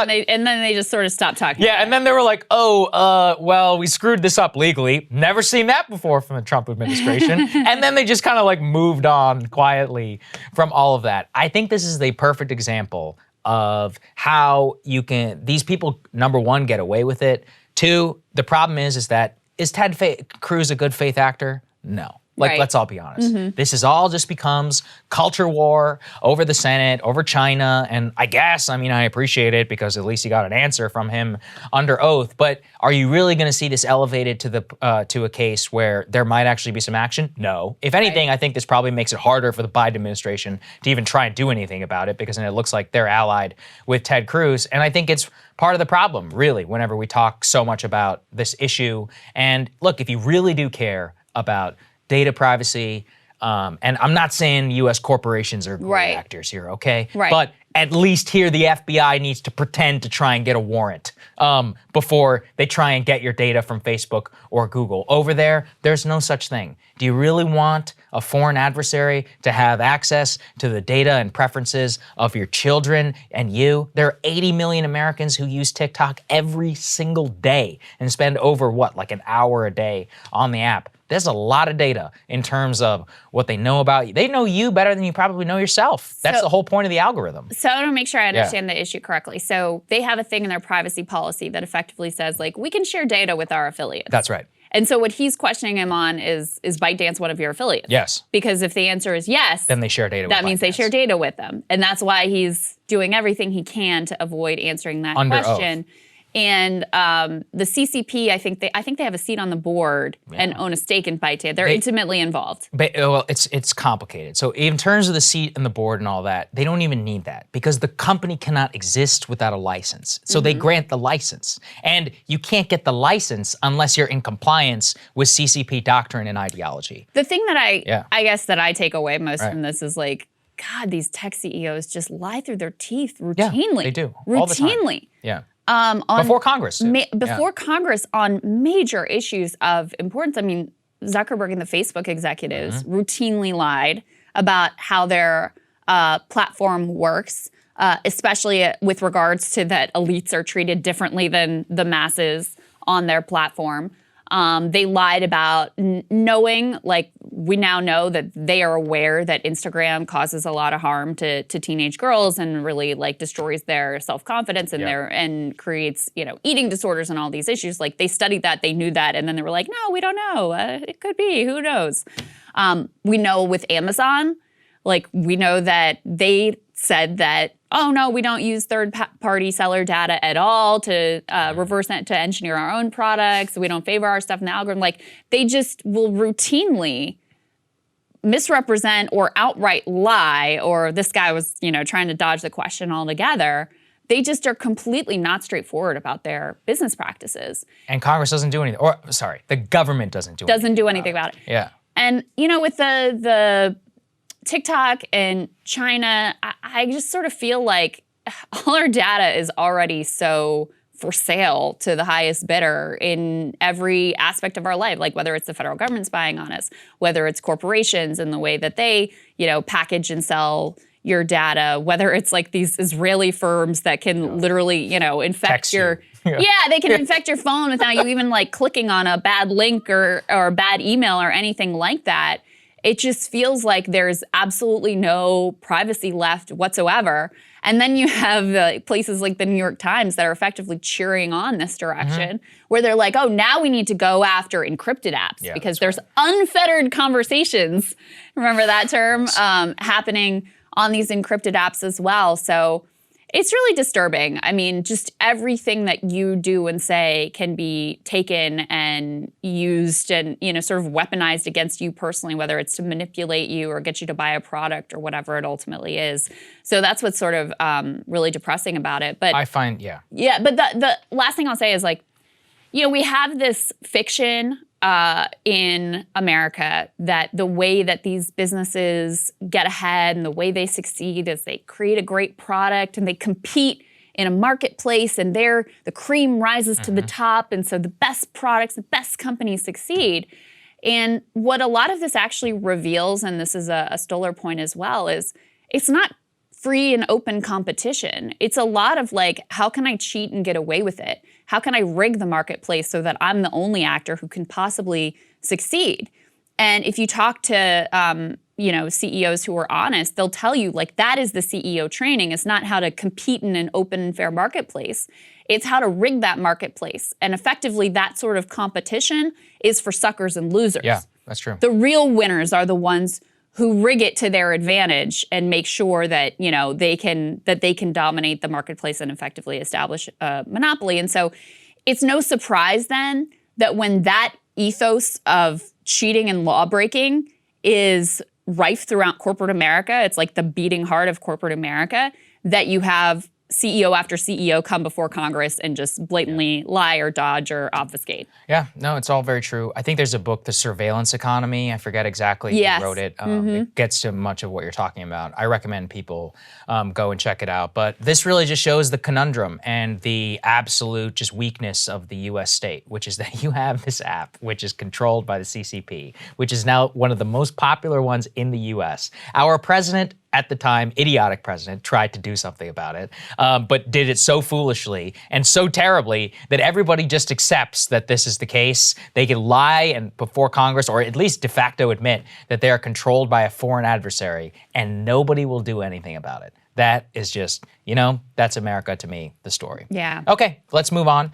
then they just sort of stopped talking. Yeah, and then they were like, well, we screwed this up legally. Never seen that before from the Trump administration. And then they just kind of moved on quietly from all of that. I think this is the perfect example of how these people, number one, get away with it. Two, the problem is that, is Ted Cruz a good faith actor? No. Like, Right. let's all be honest. This is all just becomes culture war over the Senate, over China, and I guess, I mean, I appreciate it because at least you got an answer from him under oath, but are you really gonna see this elevated to a case where there might actually be some action? No. If anything, I think this probably makes it harder for the Biden administration to even try and do anything about it because then it looks like they're allied with Ted Cruz, and I think it's part of the problem, really, whenever we talk so much about this issue. And look, if you really do care about data privacy, and I'm not saying U.S. corporations are great actors here, okay? Right. But at least here the FBI needs to pretend to try and get a warrant before they try and get your data from Facebook or Google. Over there, there's no such thing. Do you really want a foreign adversary to have access to the data and preferences of your children and you? There are 80 million Americans who use TikTok every single day and spend over, what, like an hour a day on the app. There's a lot of data in terms of what they know about you. They know you better than you probably know yourself. That's the whole point of the algorithm. So I want to make sure I understand the issue correctly. So they have a thing in their privacy policy that effectively says, like, we can share data with our affiliates. That's right. And so what he's questioning him on is ByteDance one of your affiliates? Yes. Because if the answer is yes, then they share data with that means they ByteDance. share data with them. And that's why he's doing everything he can to avoid answering that Under question. And the CCP, I think they have a seat on the board and own a stake in ByteDance. They're intimately involved. But, well, it's complicated. So in terms of the seat and the board and all that, they don't even need that because the company cannot exist without a license. So they grant the license. And you can't get the license unless you're in compliance with CCP doctrine and ideology. The thing that I guess that I take away most from this is like, God, these tech CEOs just lie through their teeth routinely. Yeah, they do. Routinely. All the time. Yeah. Before Congress, too. Before Congress on major issues of importance. I mean, Zuckerberg and the Facebook executives routinely lied about how their platform works, especially with regards to that elites are treated differently than the masses on their platform. They lied about knowing, like we now know that they are aware that Instagram causes a lot of harm to teenage girls and really like destroys their self-confidence and and creates, you know, eating disorders and all these issues. Like they studied that, they knew that, and then they were like, no, we don't know. It could be, who knows? We know with Amazon, like we know that they said that, oh no, we don't use third-party seller data at all to reverse that, to engineer our own products. We don't favor our stuff in the algorithm. Like they just will routinely misrepresent or outright lie, or this guy was, you know, trying to dodge the question altogether. They just are completely not straightforward about their business practices. And Congress doesn't do anything, or sorry, the government doesn't do anything about it. Yeah. And you know, with the TikTok and China, I just sort of feel like all our data is already so for sale to the highest bidder in every aspect of our life, like whether it's the federal government spying on us, whether it's corporations and the way that they, you know, package and sell your data, whether it's like these Israeli firms that can literally, you know, infect Text your you. they can infect your phone without you even like clicking on a bad link or a bad email or anything like that. It just feels like there's absolutely no privacy left whatsoever. And then you have places like the New York Times that are effectively cheering on this direction, where they're like, oh, now we need to go after encrypted apps because there's unfettered conversations, remember that term, happening on these encrypted apps as well. So it's really disturbing. I mean, just everything that you do and say can be taken and used and, you know, sort of weaponized against you personally, whether it's to manipulate you or get you to buy a product or whatever it ultimately is. So that's what's sort of really depressing about it. But I find, but the last thing I'll say is like, you know, we have this fiction in America that the way that these businesses get ahead and the way they succeed is they create a great product and they compete in a marketplace and the cream rises to the top, and so the best products, the best companies succeed. And what a lot of this actually reveals, and this is a Stoller point as well, is it's not free and open competition. It's a lot of like, how can I cheat and get away with it? How can I rig the marketplace so that I'm the only actor who can possibly succeed? And if you talk to you know, CEOs who are honest, they'll tell you like that is the CEO training. It's not how to compete in an open and fair marketplace. It's how to rig that marketplace. And effectively that sort of competition is for suckers and losers. Yeah. That's true. The real winners are the ones who rig it to their advantage and make sure that they can dominate the marketplace and effectively establish a monopoly. And so it's no surprise then that when that ethos of cheating and law breaking is rife throughout corporate America, it's like the beating heart of corporate America, that you have CEO after CEO come before Congress and just blatantly lie or dodge or obfuscate. Yeah, no, it's all very true. I think there's a book, The Surveillance Economy. I forget exactly who wrote it. It gets to much of what you're talking about. I recommend people go and check it out. But this really just shows the conundrum and the absolute just weakness of the U.S. state, which is that you have this app, which is controlled by the CCP, which is now one of the most popular ones in the U.S. Our president, at the time, idiotic president, tried to do something about it, but did it so foolishly and so terribly that everybody just accepts that this is the case. They can lie and before Congress, or at least de facto admit that they are controlled by a foreign adversary, and nobody will do anything about it. That is just, that's America to me, the story. Yeah. Okay, let's move on.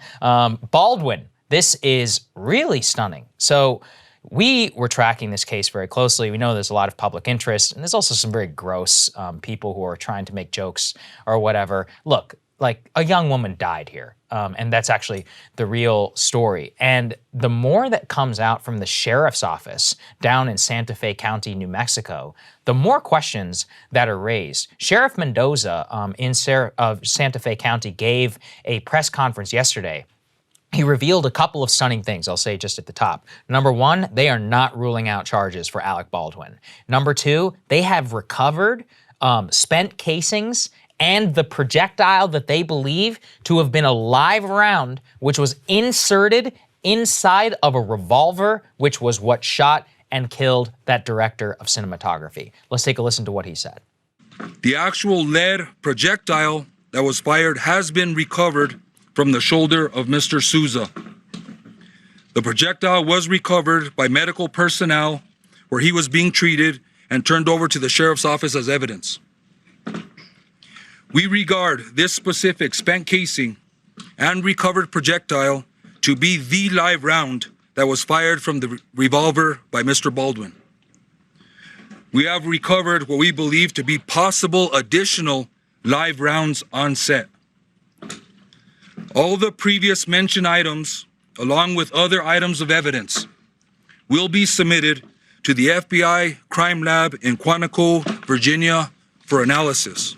Baldwin, this is really stunning. So we were tracking this case very closely. We know there's a lot of public interest, and there's also some very gross people who are trying to make jokes or whatever. Look, like a young woman died here, and that's actually the real story. And the more that comes out from the sheriff's office down in Santa Fe County, New Mexico, the more questions that are raised. Sheriff Mendoza of Santa Fe County gave a press conference yesterday. He revealed a couple of stunning things, I'll say just at the top. Number one, they are not ruling out charges for Alec Baldwin. Number two, they have recovered spent casings and the projectile that they believe to have been a live round, which was inserted inside of a revolver, which was what shot and killed that director of cinematography. Let's take a listen to what he said. The actual lead projectile that was fired has been recovered from the shoulder of Mr. Souza. The projectile was recovered by medical personnel where he was being treated and turned over to the sheriff's office as evidence. We regard this specific spent casing and recovered projectile to be the live round that was fired from the revolver by Mr. Baldwin. We have recovered what we believe to be possible additional live rounds on set. All the previous mentioned items, along with other items of evidence, will be submitted to the FBI Crime Lab in Quantico, Virginia, for analysis.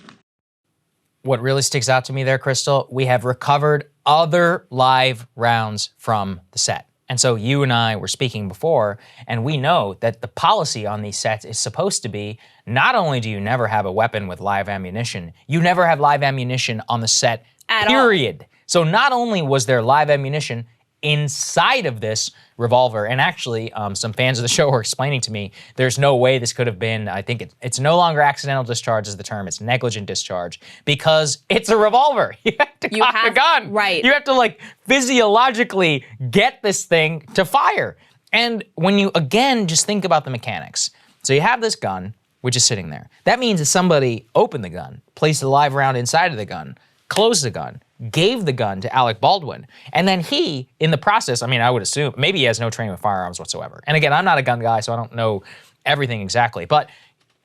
What really sticks out to me there, Krystal, we have recovered other live rounds from the set. And so you and I were speaking before, and we know that the policy on these sets is supposed to be, not only do you never have a weapon with live ammunition, you never have live ammunition on the set, period. So not only was there live ammunition inside of this revolver, and actually some fans of the show were explaining to me, there's no way this could have been, I think it's no longer accidental discharge is the term, it's negligent discharge, because it's a revolver. You have to cock the gun. Right. You have to like physiologically get this thing to fire. And when you, again, just think about the mechanics. So you have this gun, which is sitting there. That means that somebody opened the gun, placed a live round inside of the gun, closed the gun, gave the gun to Alec Baldwin, and then he, in the process, I mean, I would assume, maybe he has no training with firearms whatsoever. And again, I'm not a gun guy, so I don't know everything exactly, but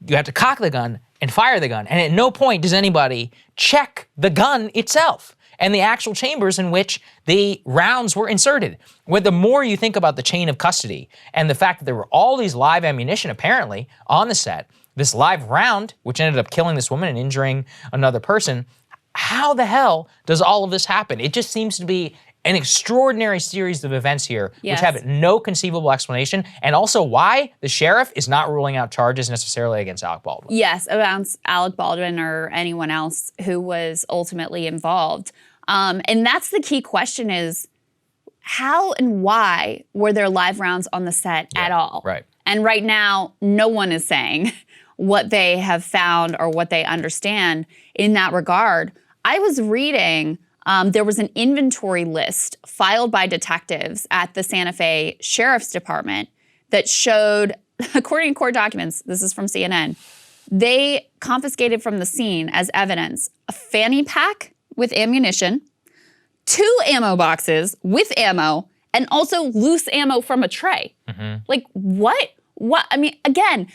you have to cock the gun and fire the gun, and at no point does anybody check the gun itself and the actual chambers in which the rounds were inserted. The more you think about the chain of custody and the fact that there were all these live ammunition apparently on the set, this live round, which ended up killing this woman and injuring another person, how the hell does all of this happen? It just seems to be an extraordinary series of events here, which have no conceivable explanation, and also why the sheriff is not ruling out charges necessarily against Alec Baldwin. Yes, against Alec Baldwin or anyone else who was ultimately involved. And that's the key question is, how and why were there live rounds on the set at all? Right. And right now, no one is saying what they have found or what they understand in that regard. I was reading, there was an inventory list filed by detectives at the Santa Fe Sheriff's Department that showed, according to court documents, this is from CNN, they confiscated from the scene as evidence a fanny pack with ammunition, 2 ammo boxes with ammo, and also loose ammo from a tray. Like, what? What? I mean, again,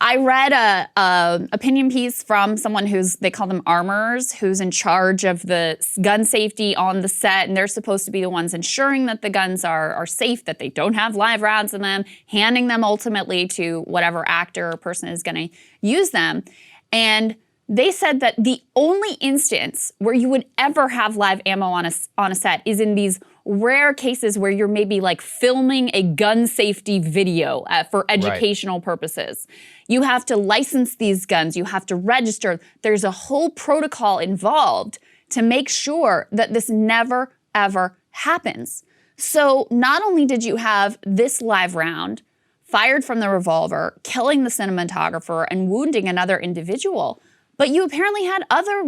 I read a opinion piece from someone they call them armorers, who's in charge of the gun safety on the set, and they're supposed to be the ones ensuring that the guns are safe, that they don't have live rounds in them, handing them ultimately to whatever actor or person is going to use them. And they said that the only instance where you would ever have live ammo on a set is in these rare cases where you're maybe like filming a gun safety video for educational purposes. You have to license these guns. You have to register. There's a whole protocol involved to make sure that this never, ever happens. So not only did you have this live round fired from the revolver, killing the cinematographer and wounding another individual, but you apparently had other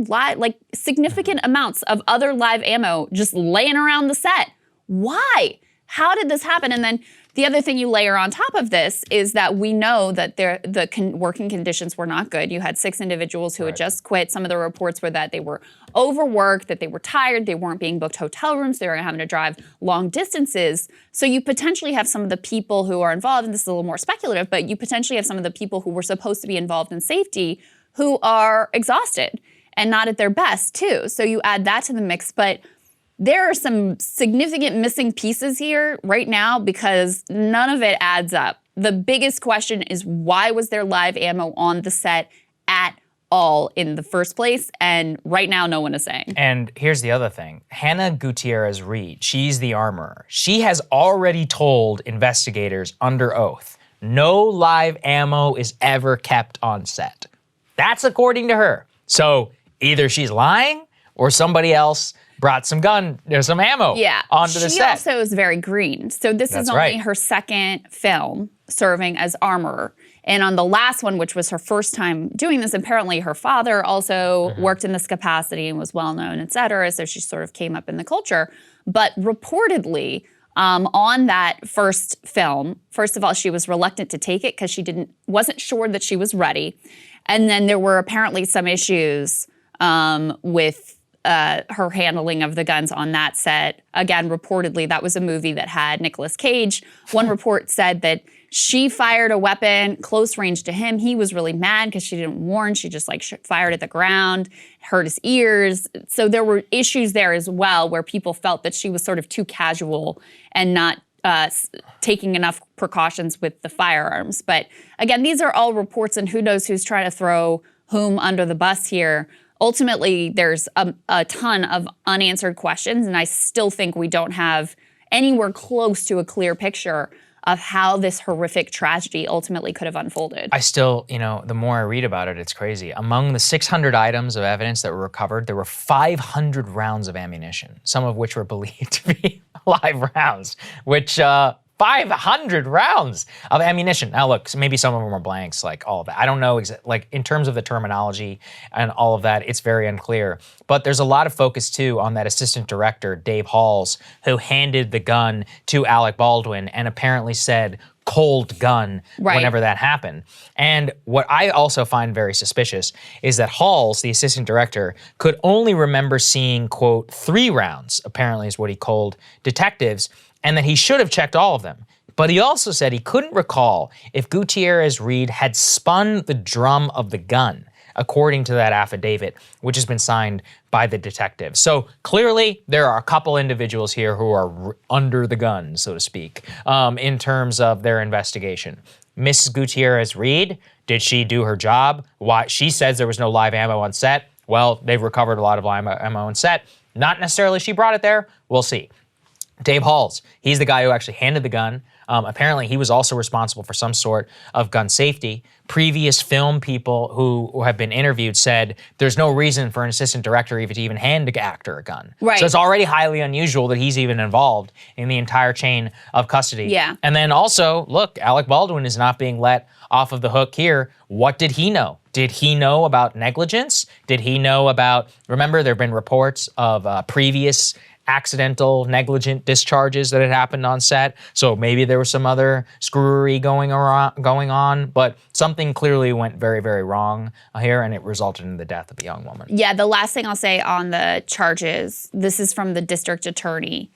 significant amounts of other live ammo just laying around the set. Why? How did this happen? And then the other thing you layer on top of this is that we know that the working conditions were not good. You had 6 individuals who had just quit. Some of the reports were that they were overworked, that they were tired, they weren't being booked hotel rooms, they were having to drive long distances. So you potentially have some of the people who are involved, and this is a little more speculative, but you potentially have some of the people who were supposed to be involved in safety who are exhausted and not at their best too. So you add that to the mix, but there are some significant missing pieces here right now because none of it adds up. The biggest question is, why was there live ammo on the set at all in the first place? And right now, no one is saying. And here's the other thing. Hannah Gutierrez Reed, she's the armorer. She has already told investigators under oath, no live ammo is ever kept on set. That's according to her. So either she's lying or somebody else brought some ammo onto the set. She also is very green. So this is only her second film serving as armorer. And on the last one, which was her first time doing this, apparently her father also worked in this capacity and was well known, et cetera. So she sort of came up in the culture. But reportedly, on that first film, first of all, she was reluctant to take it because she wasn't sure that she was ready. And then there were apparently some issues with her handling of the guns on that set. Again, reportedly, that was a movie that had Nicolas Cage. One report said that she fired a weapon close range to him. He was really mad because she didn't warn. She just fired at the ground, hurt his ears. So there were issues there as well where people felt that she was sort of too casual and not taking enough precautions with the firearms. But again, these are all reports, and who knows who's trying to throw whom under the bus here. Ultimately, there's a ton of unanswered questions, and I still think we don't have anywhere close to a clear picture of how this horrific tragedy ultimately could have unfolded. I still, the more I read about it, it's crazy. Among the 600 items of evidence that were recovered, there were 500 rounds of ammunition, some of which were believed to be live rounds, which 500 rounds of ammunition. Now look, maybe some of them are blanks, like all of that. I don't know, in terms of the terminology and all of that, it's very unclear. But there's a lot of focus too on that assistant director, Dave Halls, who handed the gun to Alec Baldwin and apparently said, cold gun, whenever that happened. And what I also find very suspicious is that Halls, the assistant director, could only remember seeing, quote, 3 rounds, apparently is what he told detectives, and that he should have checked all of them. But he also said he couldn't recall if Gutierrez Reed had spun the drum of the gun, according to that affidavit, which has been signed by the detective. So clearly, there are a couple individuals here who are under the gun, so to speak, in terms of their investigation. Mrs. Gutierrez Reed, did she do her job? Why? She says there was no live ammo on set. Well, they've recovered a lot of live ammo on set. Not necessarily she brought it there. We'll see. Dave Halls, he's the guy who actually handed the gun. Apparently, he was also responsible for some sort of gun safety. Previous film people who have been interviewed said there's no reason for an assistant director to even hand an actor a gun. Right. So it's already highly unusual that he's even involved in the entire chain of custody. Yeah. And then also, look, Alec Baldwin is not being let off of the hook here. What did he know? Did he know about negligence? Did he know about, remember, there have been reports of previous accidental, negligent discharges that had happened on set. So maybe there was some other screwery going on, but something clearly went very, very wrong here, and it resulted in the death of a young woman. Yeah, the last thing I'll say on the charges, this is from the district attorney.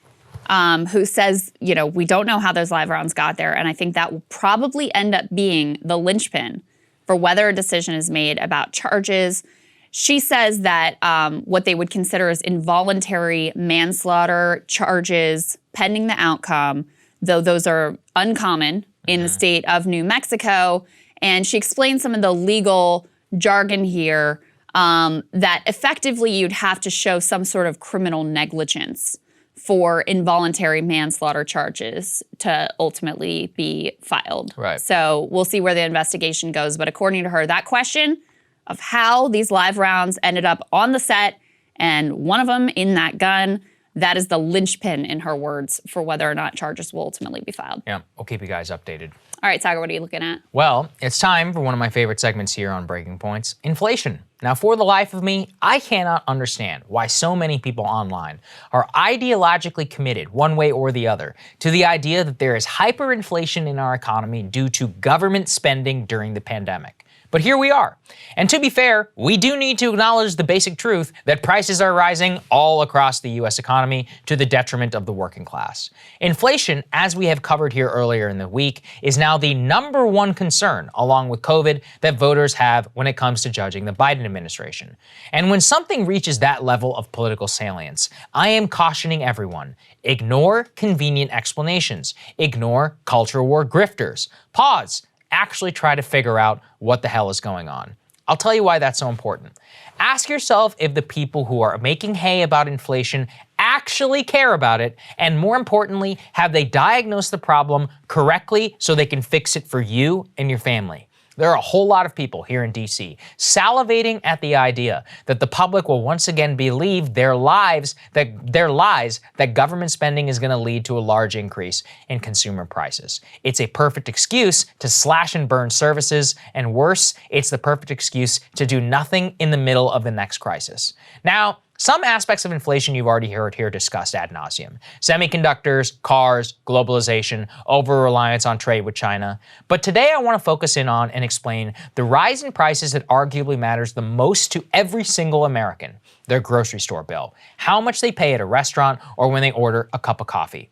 who says, we don't know how those live rounds got there. And I think that will probably end up being the linchpin for whether a decision is made about charges. She says that what they would consider as involuntary manslaughter charges pending the outcome, though those are uncommon in the state of New Mexico. And she explains some of the legal jargon here, that effectively you'd have to show some sort of criminal negligence for involuntary manslaughter charges to ultimately be filed. Right. So we'll see where the investigation goes. But according to her, that question of how these live rounds ended up on the set and one of them in that gun, that is the linchpin, in her words, for whether or not charges will ultimately be filed. Yeah, we'll keep you guys updated. All right, Saagar, what are you looking at? Well, it's time for one of my favorite segments here on Breaking Points, inflation. Now, for the life of me, I cannot understand why so many people online are ideologically committed, one way or the other, to the idea that there is hyperinflation in our economy due to government spending during the pandemic. But here we are. And to be fair, we do need to acknowledge the basic truth that prices are rising all across the US economy to the detriment of the working class. Inflation, as we have covered here earlier in the week, is now the #1 concern, along with COVID, that voters have when it comes to judging the Biden administration. And when something reaches that level of political salience, I am cautioning everyone, ignore convenient explanations, ignore culture war grifters, pause, actually try to figure out what the hell is going on. I'll tell you why that's so important. Ask yourself if the people who are making hay about inflation actually care about it, and more importantly, have they diagnosed the problem correctly so they can fix it for you and your family. There are a whole lot of people here in DC salivating at the idea that the public will once again believe their lies that government spending is going to lead to a large increase in consumer prices. It's a perfect excuse to slash and burn services, and worse, it's the perfect excuse to do nothing in the middle of the next crisis. Now, some aspects of inflation you've already heard here discussed ad nauseum. Semiconductors, cars, globalization, over-reliance on trade with China. But today I want to focus in on and explain the rise in prices that arguably matters the most to every single American, their grocery store bill, how much they pay at a restaurant or when they order a cup of coffee.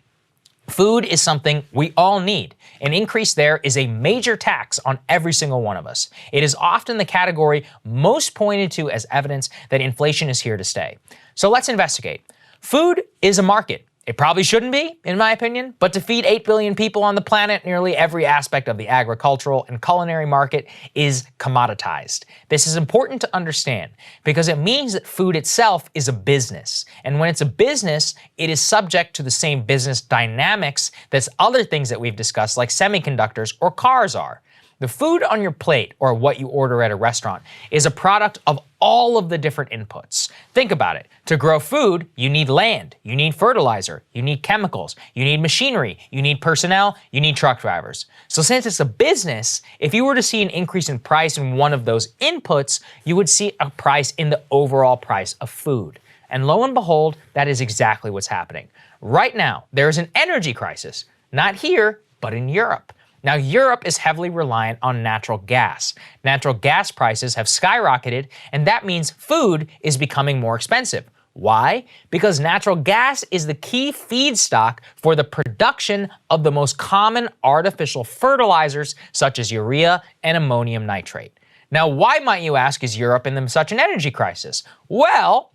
Food is something we all need. An increase there is a major tax on every single one of us. It is often the category most pointed to as evidence that inflation is here to stay. So let's investigate. Food is a market. It probably shouldn't be, in my opinion, but to feed 8 billion people on the planet, nearly every aspect of the agricultural and culinary market is commoditized. This is important to understand because it means that food itself is a business. And when it's a business, it is subject to the same business dynamics that other things that we've discussed, like semiconductors or cars are. The food on your plate, or what you order at a restaurant, is a product of all of the different inputs. Think about it. To grow food, you need land, you need fertilizer, you need chemicals, you need machinery, you need personnel, you need truck drivers. So since it's a business, if you were to see an increase in price in one of those inputs, you would see a price in the overall price of food. And lo and behold, that is exactly what's happening. Right now, there is an energy crisis, not here, but in Europe. Now, Europe is heavily reliant on natural gas. Natural gas prices have skyrocketed, and that means food is becoming more expensive. Why? Because natural gas is the key feedstock for the production of the most common artificial fertilizers, such as urea and ammonium nitrate. Now, why, might you ask, is Europe in such an energy crisis? Well,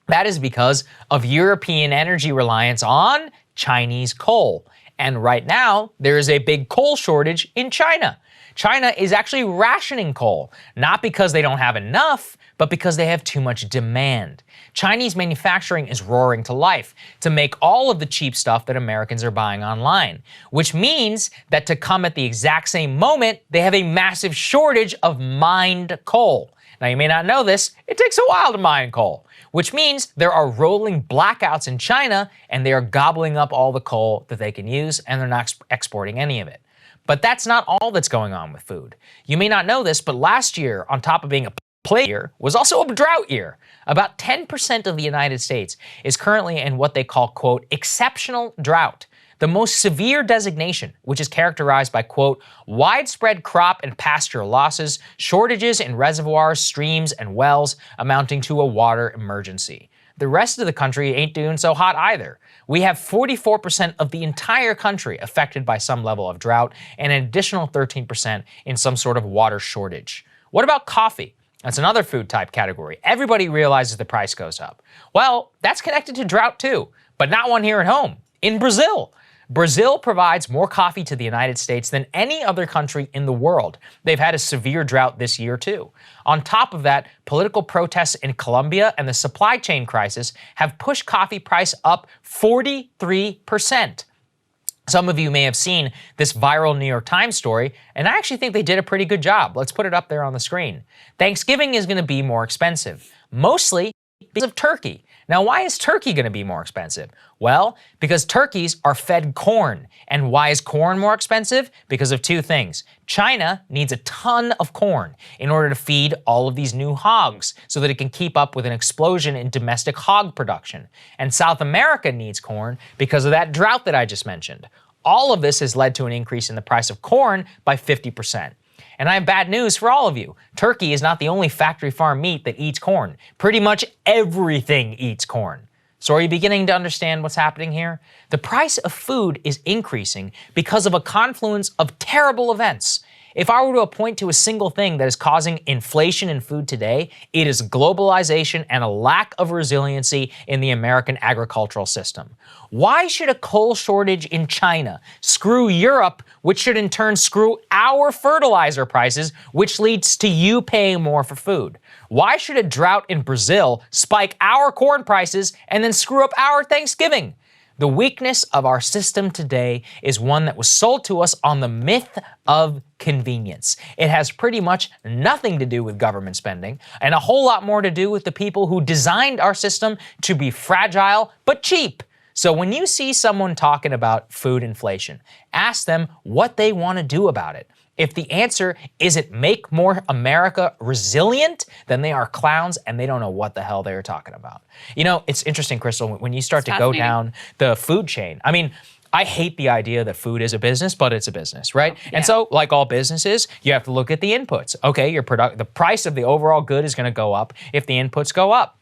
that is because of European energy reliance on Chinese coal. And right now, there is a big coal shortage in China. China is actually rationing coal, not because they don't have enough, but because they have too much demand. Chinese manufacturing is roaring to life to make all of the cheap stuff that Americans are buying online, which means that to come at the exact same moment, they have a massive shortage of mined coal. Now, you may not know this, it takes a while to mine coal, which means there are rolling blackouts in China and they are gobbling up all the coal that they can use and they're not exporting any of it. But that's not all that's going on with food. You may not know this, but last year, on top of being a plague year, was also a drought year. About 10% of the United States is currently in what they call, quote, exceptional drought. The most severe designation, which is characterized by, quote, widespread crop and pasture losses, shortages in reservoirs, streams, and wells, amounting to a water emergency. the rest of the country ain't doing so hot either. We have 44% of the entire country affected by some level of drought and an additional 13% in some sort of water shortage. What about coffee? That's another food type category. Everybody realizes the price goes up. Well, that's connected to drought too, but not one here at home. In Brazil. Brazil provides more coffee to the United States than any other country in the world. They've had a severe drought this year too. On top of that, political protests in Colombia and the supply chain crisis have pushed coffee price up 43%. Some of you may have seen this viral New York Times story, and I actually think they did a pretty good job. Let's put it up there on the screen. Thanksgiving is going to be more expensive, mostly because of turkey. Now, why is turkey going to be more expensive? Well, because turkeys are fed corn. And why is corn more expensive? Because of two things. China needs a ton of corn in order to feed all of these new hogs so that it can keep up with an explosion in domestic hog production. And South America needs corn because of that drought that I just mentioned. All of this has led to an increase in the price of corn by 50%. And I have bad news for all of you. Turkey is not the only factory farm meat that eats corn. Pretty much everything eats corn. So are you beginning to understand what's happening here? The price of food is increasing because of a confluence of terrible events. If I were to point to a single thing that is causing inflation in food today, it is globalization and a lack of resiliency in the American agricultural system. Why should a coal shortage in China screw Europe, which should in turn screw our fertilizer prices, which leads to you paying more for food? Why should a drought in Brazil spike our corn prices and then screw up our Thanksgiving? The weakness of our system today is one that was sold to us on the myth of convenience. It has pretty much nothing to do with government spending and a whole lot more to do with the people who designed our system to be fragile but cheap. So when you see someone talking about food inflation, ask them what they want to do about it. If the answer isn't make more America resilient, then they are clowns and they don't know what the hell they're talking about. You know, it's interesting, Krystal, when you start to go down the food chain. I mean, I hate the idea that food is a business, but it's a business, right? Yeah. And so, like all businesses, you have to look at the inputs. Okay, the price of the overall good is going to go up if the inputs go up.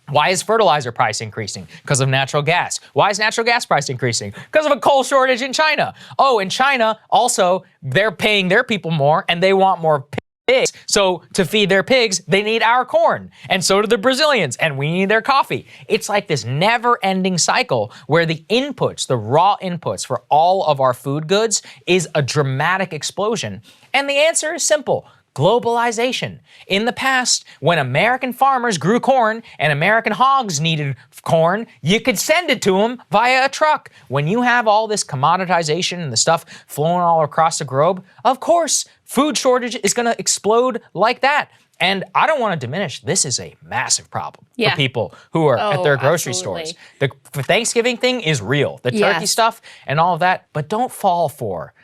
Why is fertilizer price increasing? Because of natural gas. Why is natural gas price increasing? Because of a coal shortage in China. Oh, in China, also, they're paying their people more and they want more pigs. So to feed their pigs, they need our corn. And so do the Brazilians, and we need their coffee. It's like this never-ending cycle where the inputs, the raw inputs for all of our food goods is a dramatic explosion. And the answer is simple. Globalization. In the past, when American farmers grew corn and American hogs needed corn, you could send it to them via a truck. When you have all this commoditization and the stuff flowing all across the globe, of course, food shortage is going to explode like that. And I don't want to diminish, this is a massive problem for people who are at their grocery stores. The Thanksgiving thing is real, the turkey stuff and all of that, but don't fall for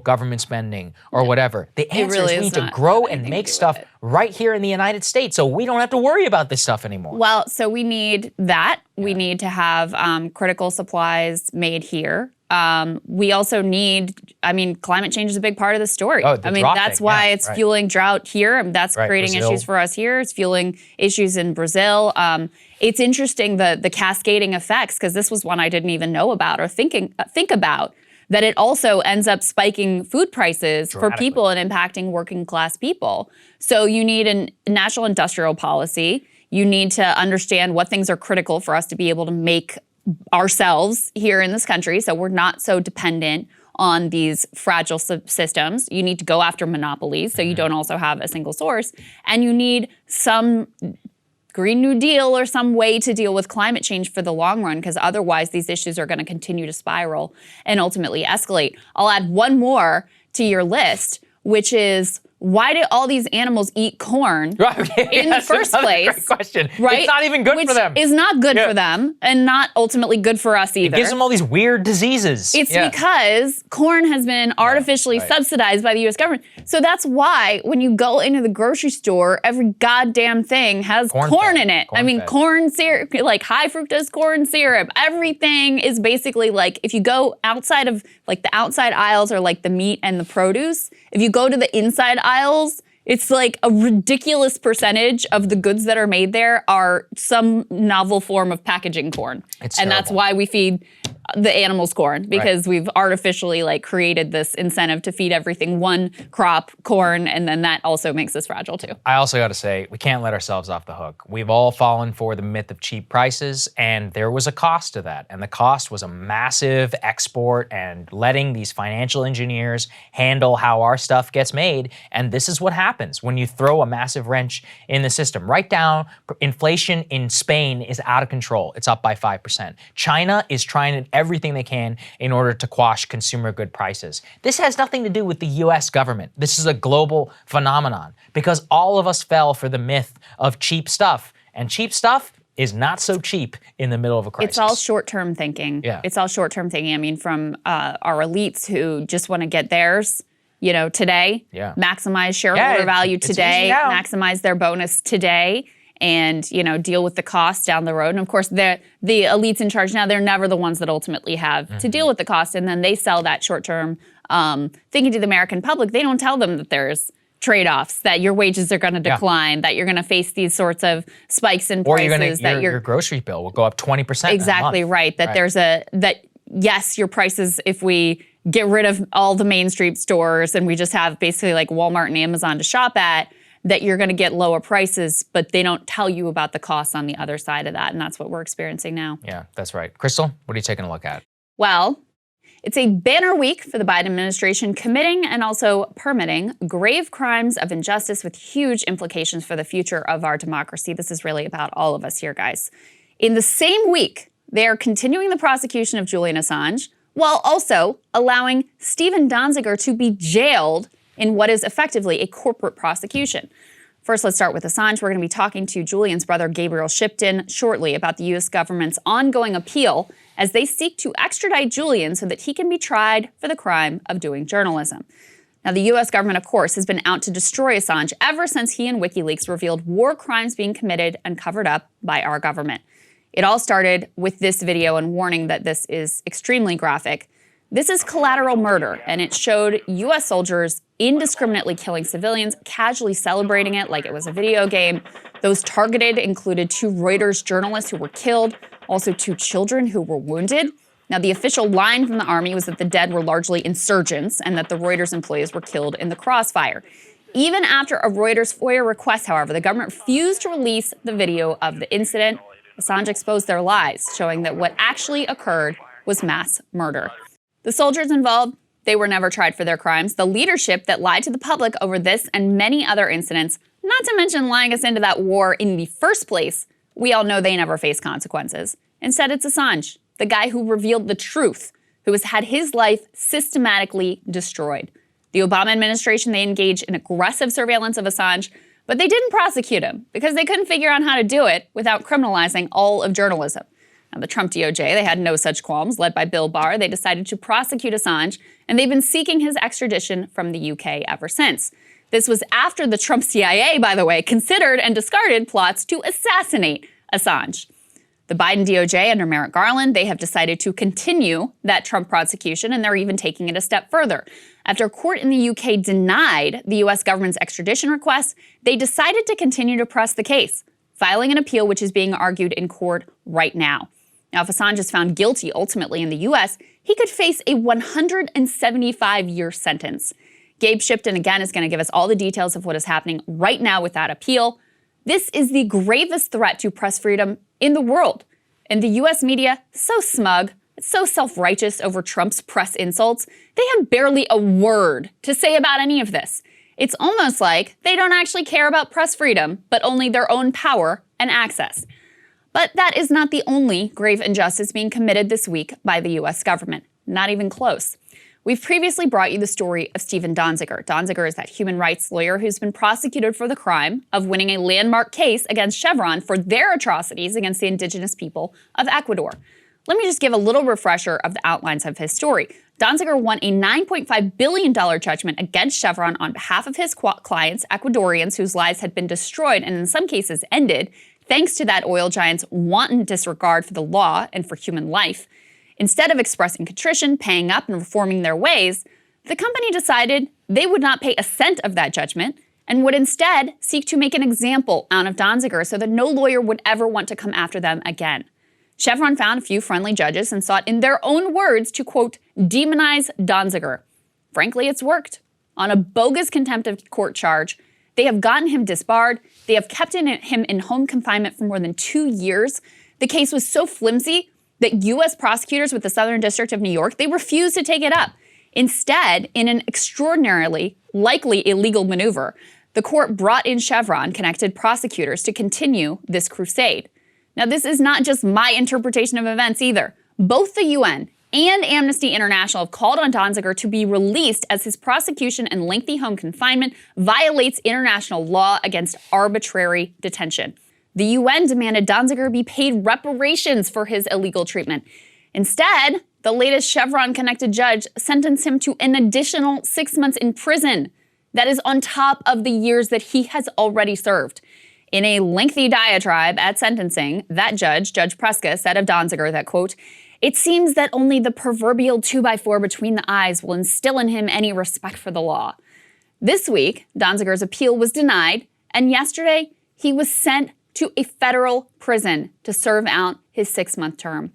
government spending or whatever. The answer is we need to grow and make stuff right here in the United States so we don't have to worry about this stuff anymore. Well, so we need that. We need to have critical supplies made here. We also need, climate change is a big part of the story. That's why it's fueling drought here. That's creating issues for us here. It's fueling issues in Brazil. It's interesting, the cascading effects, because this was one I didn't even know about or think about, that it also ends up spiking food prices for people and impacting working class people. So you need a national industrial policy. You need to understand what things are critical for us to be able to make ourselves here in this country so we're not so dependent on these fragile systems. You need to go after monopolies so you don't also have a single source. And you need some Green New Deal or some way to deal with climate change for the long run, because otherwise these issues are going to continue to spiral and ultimately escalate. I'll add one more to your list, which is, why did all these animals eat corn in the first place? Great question. Right? It's not even good for them. It's not good for them and not ultimately good for us either. It gives them all these weird diseases. It's because corn has been artificially subsidized by the U.S. government. So that's why when you go into the grocery store, every goddamn thing has corn in it. Corn syrup, like high fructose corn syrup. Everything is basically like, if you go outside of like the outside aisles or like the meat and the produce, if you go to the inside aisles, It's like a ridiculous percentage of the goods that are made there are some novel form of packaging corn. And that's why we feed the animals corn, because we've artificially like created this incentive to feed everything one crop, corn, and then that also makes us fragile too. I also got to say, we can't let ourselves off the hook. We've all fallen for the myth of cheap prices, and there was a cost to that. And the cost was a massive export and letting these financial engineers handle how our stuff gets made. And this is what happens when you throw a massive wrench in the system. Right down, inflation in Spain is out of control. It's up by 5%. China is trying everything they can in order to quash consumer good prices. This has nothing to do with the US government. This is a global phenomenon because all of us fell for the myth of cheap stuff, and cheap stuff is not so cheap in the middle of a crisis. It's all short-term thinking. Yeah. It's all short-term thinking. I mean, from our elites who just want to get theirs, you know, today, maximize shareholder value today, maximize their bonus today, and, you know, deal with the cost down the road. And of course, the elites in charge now, they're never the ones that ultimately have to deal with the cost. And then they sell that short-term thinking to the American public. They don't tell them that there's trade-offs, that your wages are going to decline, that you're going to face these sorts of spikes in prices. Or your grocery bill will go up 20%. Exactly right. That there's yes, your prices, if we get rid of all the Main Street stores and we just have basically like Walmart and Amazon to shop at, that you're going to get lower prices, but they don't tell you about the costs on the other side of that, and that's what we're experiencing now. Yeah, that's right. Krystal, what are you taking a look at? Well, it's a banner week for the Biden administration, committing and also permitting grave crimes of injustice with huge implications for the future of our democracy. This is really about all of us here, guys. In the same week, they are continuing the prosecution of Julian Assange while also allowing Stephen Donziger to be jailed in what is effectively a corporate prosecution. First, let's start with Assange. We're going to be talking to Julian's brother, Gabriel Shipton, shortly about the U.S. government's ongoing appeal as they seek to extradite Julian so that he can be tried for the crime of doing journalism. Now, the U.S. government, of course, has been out to destroy Assange ever since he and WikiLeaks revealed war crimes being committed and covered up by our government. It all started with this video and warning that this is extremely graphic. This is collateral murder, and it showed U.S. soldiers indiscriminately killing civilians, casually celebrating it like it was a video game. Those targeted included 2 Reuters journalists who were killed, also 2 children who were wounded. Now, the official line from the Army was that the dead were largely insurgents and that the Reuters employees were killed in the crossfire. Even after a Reuters FOIA request, however, the government refused to release the video of the incident. Assange exposed their lies, showing that what actually occurred was mass murder. The soldiers involved, they were never tried for their crimes. The leadership that lied to the public over this and many other incidents, not to mention lying us into that war in the first place, we all know they never face consequences. Instead, it's Assange, the guy who revealed the truth, who has had his life systematically destroyed. The Obama administration, they engaged in aggressive surveillance of Assange, but they didn't prosecute him because they couldn't figure out how to do it without criminalizing all of journalism. Now, the Trump DOJ, they had no such qualms. Led by Bill Barr, they decided to prosecute Assange, and they've been seeking his extradition from the UK ever since. This was after the Trump CIA, by the way, considered and discarded plots to assassinate Assange. The Biden DOJ under Merrick Garland, they have decided to continue that Trump prosecution, and they're even taking it a step further. After a court in the UK denied the U.S. government's extradition request, they decided to continue to press the case, filing an appeal which is being argued in court right now. Now, if Assange is found guilty ultimately in the U.S., he could face a 175-year sentence. Gabe Shipton, again, is going to give us all the details of what is happening right now with that appeal. This is the gravest threat to press freedom in the world. And the U.S. media, so smug, so self-righteous over Trump's press insults, they have barely a word to say about any of this. It's almost like they don't actually care about press freedom, but only their own power and access. But that is not the only grave injustice being committed this week by the U.S. government. Not even close. We've previously brought you the story of Stephen Donziger. Donziger is that human rights lawyer who's been prosecuted for the crime of winning a landmark case against Chevron for their atrocities against the indigenous people of Ecuador. Let me just give a little refresher of the outlines of his story. Donziger won a $9.5 billion judgment against Chevron on behalf of his clients, Ecuadorians, whose lives had been destroyed and in some cases ended, thanks to that oil giant's wanton disregard for the law and for human life. Instead of expressing contrition, paying up, and reforming their ways, the company decided they would not pay a cent of that judgment, and would instead seek to make an example out of Donziger so that no lawyer would ever want to come after them again. Chevron found a few friendly judges and sought, in their own words, to, quote, demonize Donziger. Frankly, it's worked. On a bogus contempt of court charge, they have gotten him disbarred. They have kept him in home confinement for more than 2 years. The case was so flimsy that U.S. prosecutors with the Southern District of New York, they refused to take it up. Instead, in an extraordinarily likely illegal maneuver, the court brought in Chevron-connected prosecutors to continue this crusade. Now, this is not just my interpretation of events either. Both the UN and Amnesty International have called on Donziger to be released as his prosecution and lengthy home confinement violates international law against arbitrary detention. The UN demanded Donziger be paid reparations for his illegal treatment. Instead, the latest Chevron-connected judge sentenced him to an additional 6 months in prison. That is on top of the years that he has already served. In a lengthy diatribe at sentencing, that judge, Judge Preska, said of Donziger that, quote, it seems that only the proverbial 2x4 between the eyes will instill in him any respect for the law. This week, Donziger's appeal was denied, and yesterday he was sent to a federal prison to serve out his 6-month term.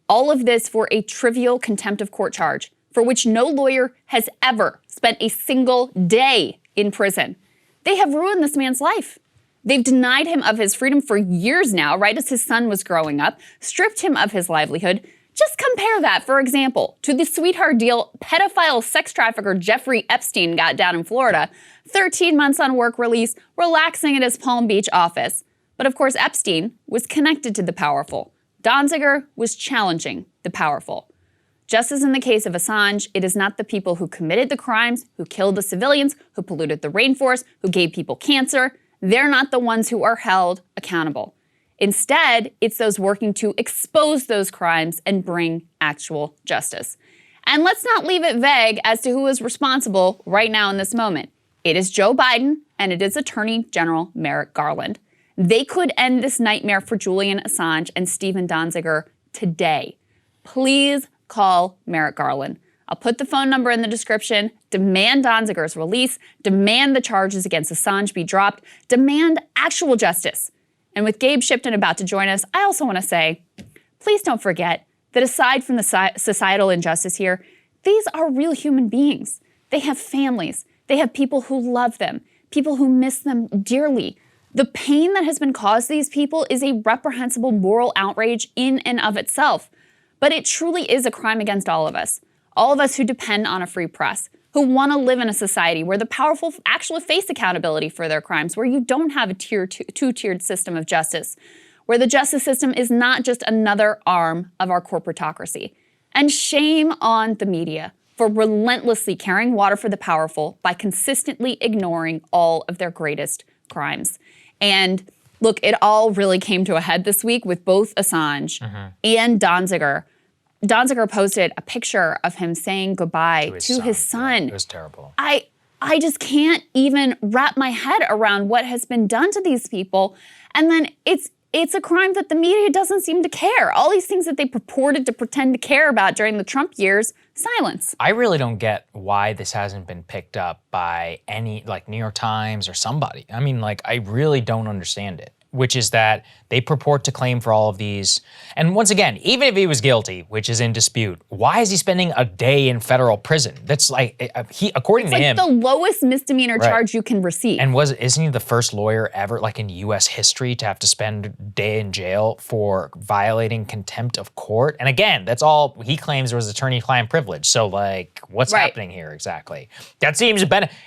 All of this for a trivial contempt of court charge, for which no lawyer has ever spent a single day in prison. They have ruined this man's life. They've denied him of his freedom for years now, right as his son was growing up, stripped him of his livelihood. Just compare that, for example, to the sweetheart deal pedophile sex trafficker Jeffrey Epstein got down in Florida, 13 months on work release, relaxing at his Palm Beach office. But of course, Epstein was connected to the powerful. Donziger was challenging the powerful. Just as in the case of Assange, it is not the people who committed the crimes, who killed the civilians, who polluted the rainforest, who gave people cancer. They're not the ones who are held accountable. Instead, it's those working to expose those crimes and bring actual justice. And let's not leave it vague as to who is responsible right now in this moment. It is Joe Biden and it is Attorney General Merrick Garland. They could end this nightmare for Julian Assange and Stephen Donziger today. Please call Merrick Garland. I'll put the phone number in the description. Demand Donziger's release. Demand the charges against Assange be dropped. Demand actual justice. And with Gabe Shipton about to join us, I also want to say, please don't forget that aside from the societal injustice here, these are real human beings. They have families. They have people who love them, people who miss them dearly. The pain that has been caused to these people is a reprehensible moral outrage in and of itself. But it truly is a crime against all of us who depend on a free press, who want to live in a society where the powerful actually face accountability for their crimes, where you don't have a two-tiered system of justice, where the justice system is not just another arm of our corporatocracy. And shame on the media for relentlessly carrying water for the powerful by consistently ignoring all of their greatest crimes. And look, it all really came to a head this week with both Assange and Donziger. Donziger posted a picture of him saying goodbye to his son. Yeah, it was terrible. I just can't even wrap my head around what has been done to these people. And then it's a crime that the media doesn't seem to care. All these things that they purported to pretend to care about during the Trump years, silence. I really don't get why this hasn't been picked up by any, like, New York Times or somebody. I mean, like, I really don't understand it, which is that they purport to claim for all of these. And once again, even if he was guilty, which is in dispute, why is he spending a day in federal prison? That's like, according to him. It's like the lowest misdemeanor charge you can receive. And isn't he the first lawyer ever, like in U.S. history, to have to spend a day in jail for violating contempt of court? And again, that's all he claims was attorney-client privilege. So, like, what's happening here exactly? That seems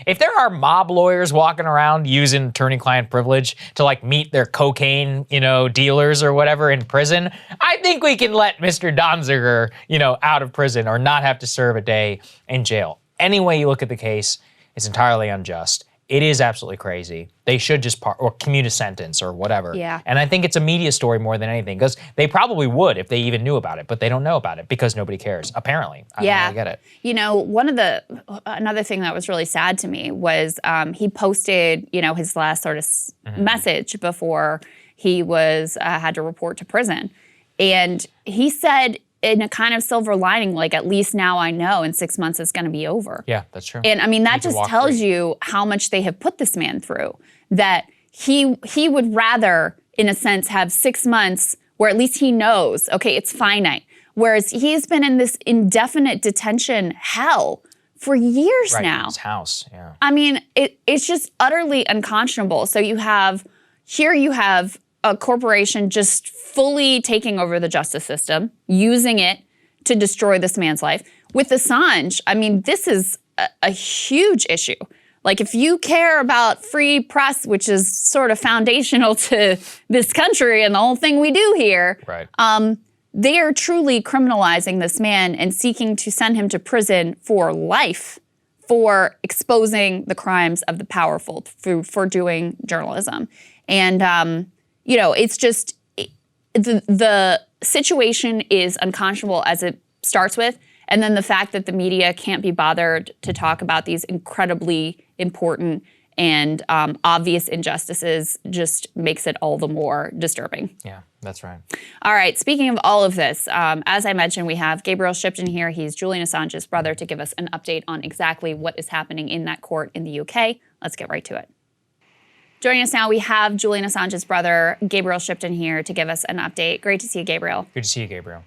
if there are mob lawyers walking around using attorney-client privilege to, like, meet their cocaine, dealers or whatever in prison, I think we can let Mr. Donziger, out of prison or not have to serve a day in jail. Any way you look at the case, it's entirely unjust. It is absolutely crazy. They should just or commute a sentence or whatever. Yeah. And I think it's a media story more than anything, because they probably would if they even knew about it, but they don't know about it because nobody cares, apparently. I don't really get it. Another thing that was really sad to me was he posted, his last sort of message before he was had to report to prison. And he said in a kind of silver lining, like at least now I know in 6 months it's going to be over. Yeah, that's true. And I mean, that just tells free. you how much they have put this man through, that he would rather, in a sense, have 6 months where at least he knows, okay, it's finite. Whereas he's been in this indefinite detention hell for years now. His house, yeah. I mean, it's just utterly unconscionable. So you have a corporation just fully taking over the justice system, using it to destroy this man's life. With Assange, I mean, this is a huge issue. Like, if you care about free press, which is sort of foundational to this country and the whole thing we do here, right. They are truly criminalizing this man and seeking to send him to prison for life for exposing the crimes of the powerful, for doing journalism. And, you know, it's just, the situation is unconscionable as it starts with, and then the fact that the media can't be bothered to talk about these incredibly important and obvious injustices just makes it all the more disturbing. Yeah, that's right. All right, speaking of all of this, as I mentioned, we have Gabriel Shipton here. He's Julian Assange's brother, to give us an update on exactly what is happening in that court in the UK. Let's get right to it. Joining us now, we have Julian Assange's brother, Gabriel Shipton, here to give us an update. Great to see you, Gabriel. Good to see you, Gabriel.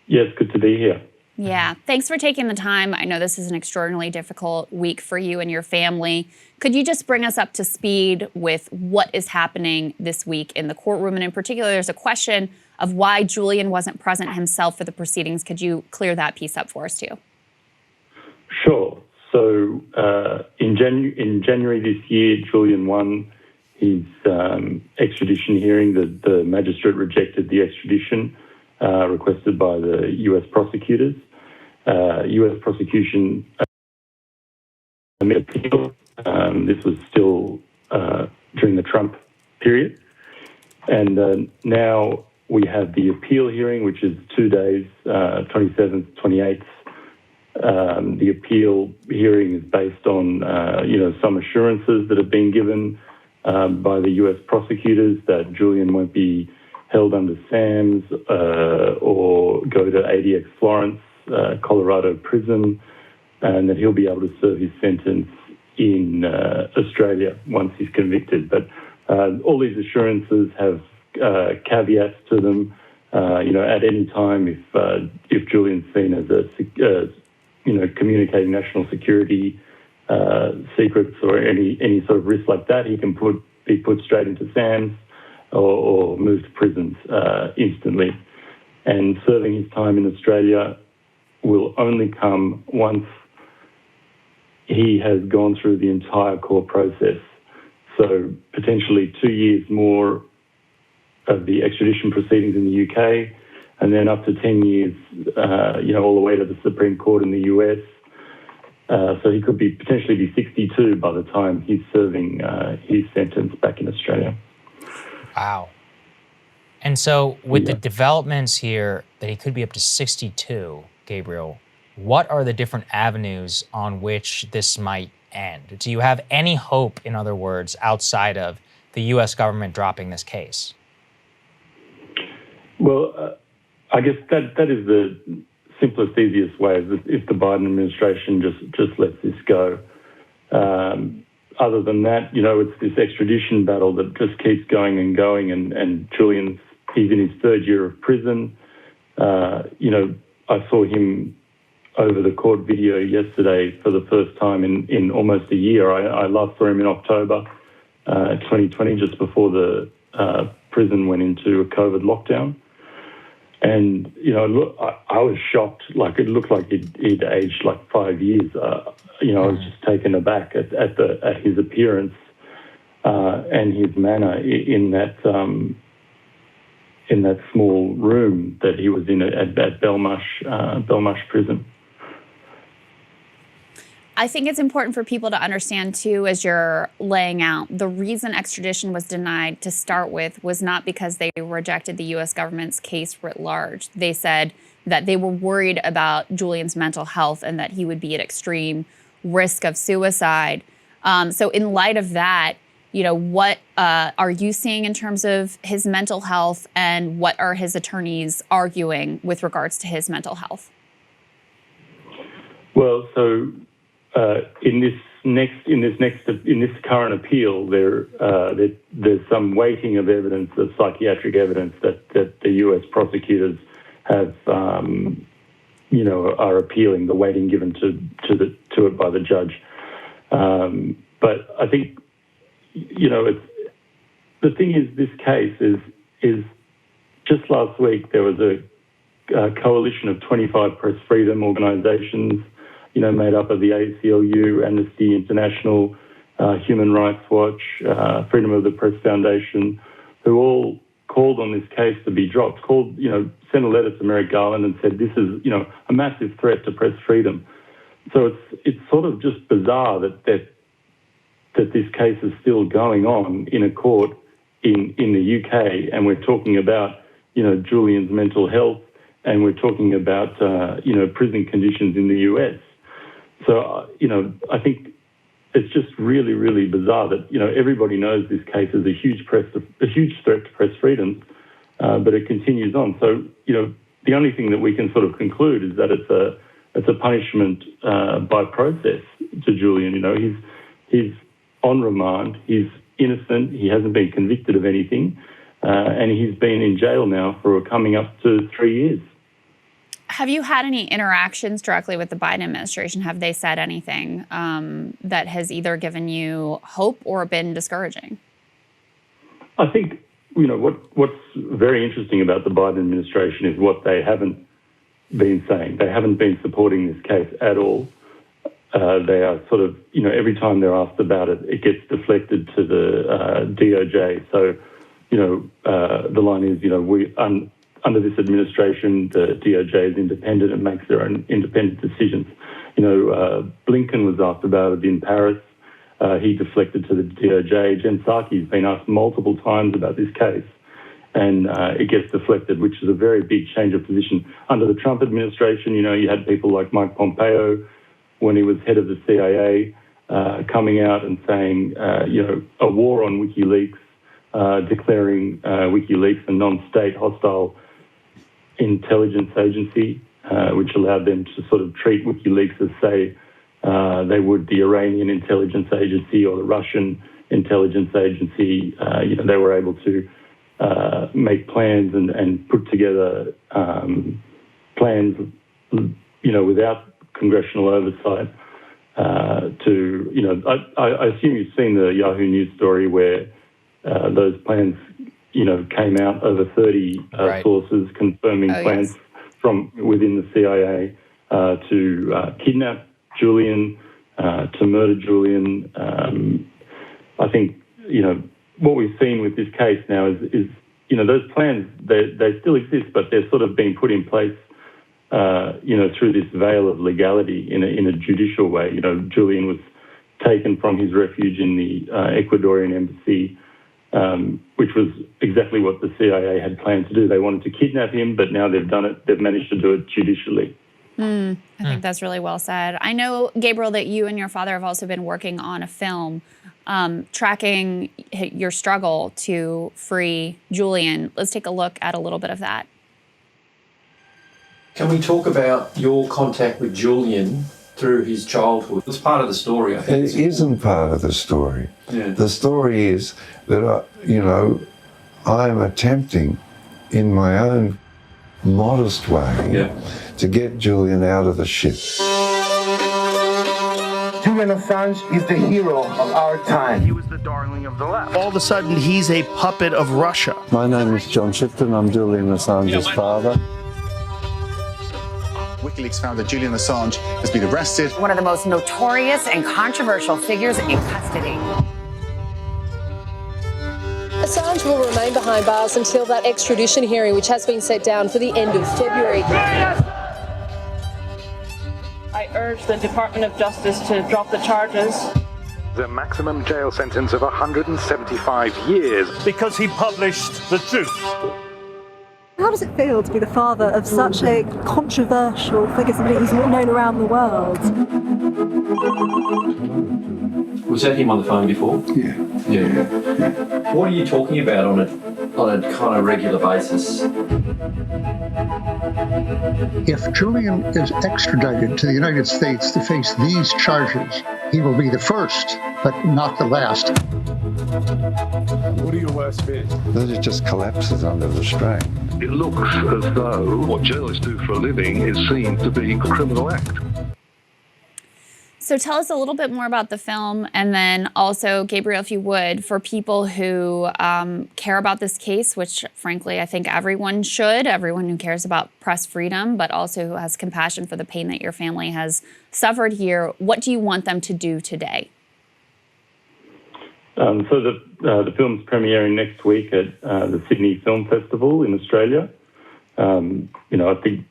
Yes, good to be here. Yeah, thanks for taking the time. I know this is an extraordinarily difficult week for you and your family. Could you just bring us up to speed with what is happening this week in the courtroom? And in particular, there's a question of why Julian wasn't present himself for the proceedings. Could you clear that piece up for us, too? Sure. So in January this year, Julian won his extradition hearing. The magistrate rejected the extradition requested by the US prosecutors. US prosecution appeal. This was still during the Trump period. And now we have the appeal hearing, which is 2 days, 27th, 28th. The appeal hearing is based on, some assurances that have been given by the US prosecutors that Julian won't be held under SAMS or go to ADX Florence, Colorado prison, and that he'll be able to serve his sentence in Australia once he's convicted. But all these assurances have caveats to them. At any time, if Julian's seen as communicating national security secrets or any sort of risk like that, he can be put straight into SAMS or moved to prisons instantly. And serving his time in Australia will only come once he has gone through the entire court process. So potentially 2 years more of the extradition proceedings in the UK, and then up to 10 years, all the way to the Supreme Court in the US. So he could potentially be 62 by the time he's serving his sentence back in Australia. Wow. And so with the developments here that he could be up to 62, Gabriel, what are the different avenues on which this might end? Do you have any hope, in other words, outside of the U.S. government dropping this case? Well, I guess that is the simplest, easiest way, is if the Biden administration just lets this go. Other than that, it's this extradition battle that just keeps going and going, and he's in his third year of prison. I saw him over the court video yesterday for the first time in almost a year. I last saw him in October 2020, just before the prison went into a COVID lockdown. And, I was shocked. Like, it looked like he'd aged like 5 years. I was just taken aback at his appearance and his manner in that small room that he was in at Belmarsh prison. I think it's important for people to understand, too, as you're laying out, the reason extradition was denied to start with was not because they rejected the U.S. government's case writ large. They said that they were worried about Julian's mental health and that he would be at extreme risk of suicide. So in light of that, what are you seeing in terms of his mental health, and what are his attorneys arguing with regards to his mental health? Well, so in this current appeal, there's some weighting of evidence, of psychiatric evidence that the U.S. prosecutors have, are appealing, the weighting given to it by the judge. But I think, the thing is, this case is just last week there was a coalition of 25 press freedom organisations, made up of the ACLU, Amnesty International, Human Rights Watch, Freedom of the Press Foundation, who all called on this case to be dropped, sent a letter to Merrick Garland and said this is, a massive threat to press freedom. So it's sort of just bizarre that this case is still going on in a court in the UK, and we're talking about, Julian's mental health, and we're talking about, prison conditions in the US. So, I think it's just really, really bizarre that, everybody knows this case is a huge threat to press freedoms, but it continues on. So, the only thing that we can sort of conclude is that it's a punishment by process to Julian. He's on remand, he's innocent, he hasn't been convicted of anything, and he's been in jail now for coming up to 3 years. Have you had any interactions directly with the Biden administration? Have they said anything that has either given you hope or been discouraging? I think, what's very interesting about the Biden administration is what they haven't been saying. They haven't been supporting this case at all. They are sort of, every time they're asked about it, it gets deflected to the DOJ. So, the line is, under this administration, the DOJ is independent and makes their own independent decisions. Blinken was asked about it in Paris. He deflected to the DOJ. Jen Psaki's been asked multiple times about this case, and it gets deflected, which is a very big change of position. Under the Trump administration, you had people like Mike Pompeo, when he was head of the CIA, coming out and saying, a war on WikiLeaks, declaring WikiLeaks a non-state hostile intelligence agency, which allowed them to sort of treat WikiLeaks as, say, they would the Iranian intelligence agency or the Russian intelligence agency. They were able to make plans and put together plans, without congressional oversight I assume you've seen the Yahoo News story where those plans, came out over 30 Right. sources confirming plans from within the CIA to kidnap Julian, to murder Julian. I think, what we've seen with this case now is those plans, they still exist, but they're sort of being put in place, through this veil of legality in a judicial way. Julian was taken from his refuge in the Ecuadorian embassy, which was exactly what the CIA had planned to do. They wanted to kidnap him, but now they've done it. They've managed to do it judicially. I think that's really well said. I know, Gabriel, that you and your father have also been working on a film tracking your struggle to free Julian. Let's take a look at a little bit of that. Can we talk about your contact with Julian through his childhood? It's part of the story, I think. It isn't part of the story. Yeah. The story is that, I am attempting in my own modest way to get Julian out of the ship. Julian Assange is the hero of our time. He was the darling of the left. All of a sudden, he's a puppet of Russia. My name is John Shipton. I'm Julian Assange's father. WikiLeaks found that Julian Assange has been arrested. One of the most notorious and controversial figures in custody. Assange will remain behind bars until that extradition hearing, which has been set down for the end of February. I urge the Department of Justice to drop the charges. The maximum jail sentence of 175 years. Because he published the truth. How does it feel to be the father of such a controversial figure, somebody who's known around the world? Was that him on the phone before? Yeah. Yeah. What are you talking about on a kind of regular basis? If Julian is extradited to the United States to face these charges, he will be the first, but not the last. What are your worst fears? That it just collapses under the strain. It looks as though what journalists do for a living is seen to be a criminal act. So tell us a little bit more about the film, and then also, Gabriel, if you would, for people who care about this case, which frankly I think everyone should, everyone who cares about press freedom, but also who has compassion for the pain that your family has suffered here, what do you want them to do today? So the film's premiering next week at the Sydney Film Festival in Australia. I think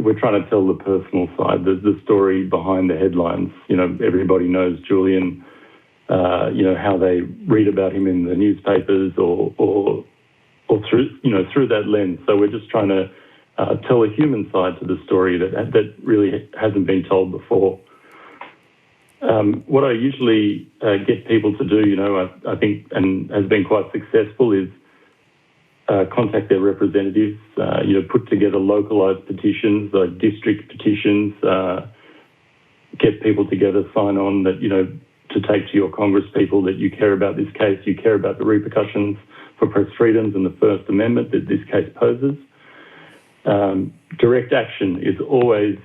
we're trying to tell the personal side, the story behind the headlines. Everybody knows Julian. How they read about him in the newspapers or through that lens. So we're just trying to tell a human side to the story that really hasn't been told before. What I usually get people to do, I think, and has been quite successful, is contact their representatives, put together localised petitions, like district petitions, get people together, sign on that, to take to your Congress people that you care about this case, you care about the repercussions for press freedoms and the First Amendment that this case poses. Direct action is always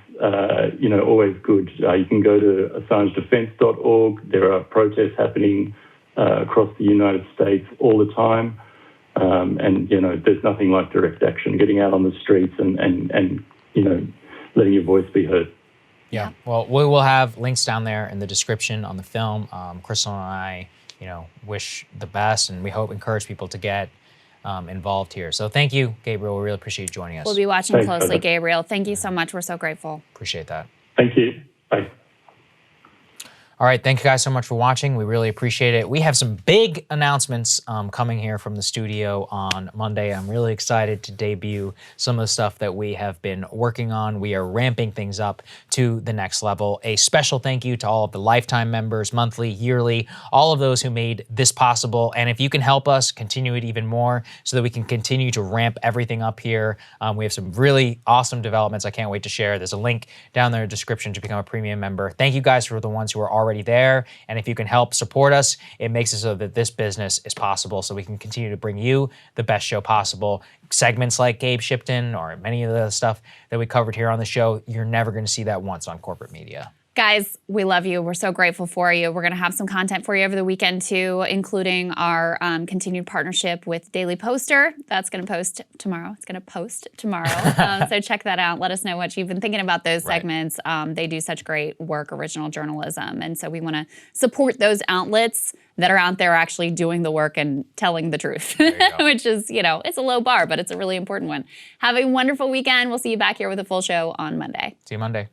good. You can go to AssangeDefense.org. There are protests happening across the United States all the time. And there's nothing like direct action, getting out on the streets and letting your voice be heard. Yeah, well, we will have links down there in the description on the film. Krystal and I, wish the best, and we encourage people to get involved here. So thank you, Gabriel. We really appreciate you joining us. We'll be watching closely, Gabriel. Thank you so much. We're so grateful. Appreciate that. Thank you. Bye. All right, thank you guys so much for watching. We really appreciate it. We have some big announcements coming here from the studio on Monday. I'm really excited to debut some of the stuff that we have been working on. We are ramping things up to the next level. A special thank you to all of the Lifetime members, monthly, yearly, all of those who made this possible. And if you can help us continue it even more so that we can continue to ramp everything up here, we have some really awesome developments I can't wait to share. There's a link down there in the description to become a premium member. Thank you guys for the ones who are already there, and if you can help support us, it makes it so that this business is possible, so we can continue to bring you the best show possible. Segments like Gabe Shipton or many of the stuff that we covered here on the show, you're never going to see that once on corporate media. Guys, we love you. We're so grateful for you. We're going to have some content for you over the weekend, too, including our continued partnership with Daily Poster. That's going to post tomorrow. It's going to post tomorrow. So check that out. Let us know what you've been thinking about those segments. They do such great work, original journalism. And so we want to support those outlets that are out there actually doing the work and telling the truth, which is, it's a low bar, but it's a really important one. Have a wonderful weekend. We'll see you back here with a full show on Monday. See you Monday.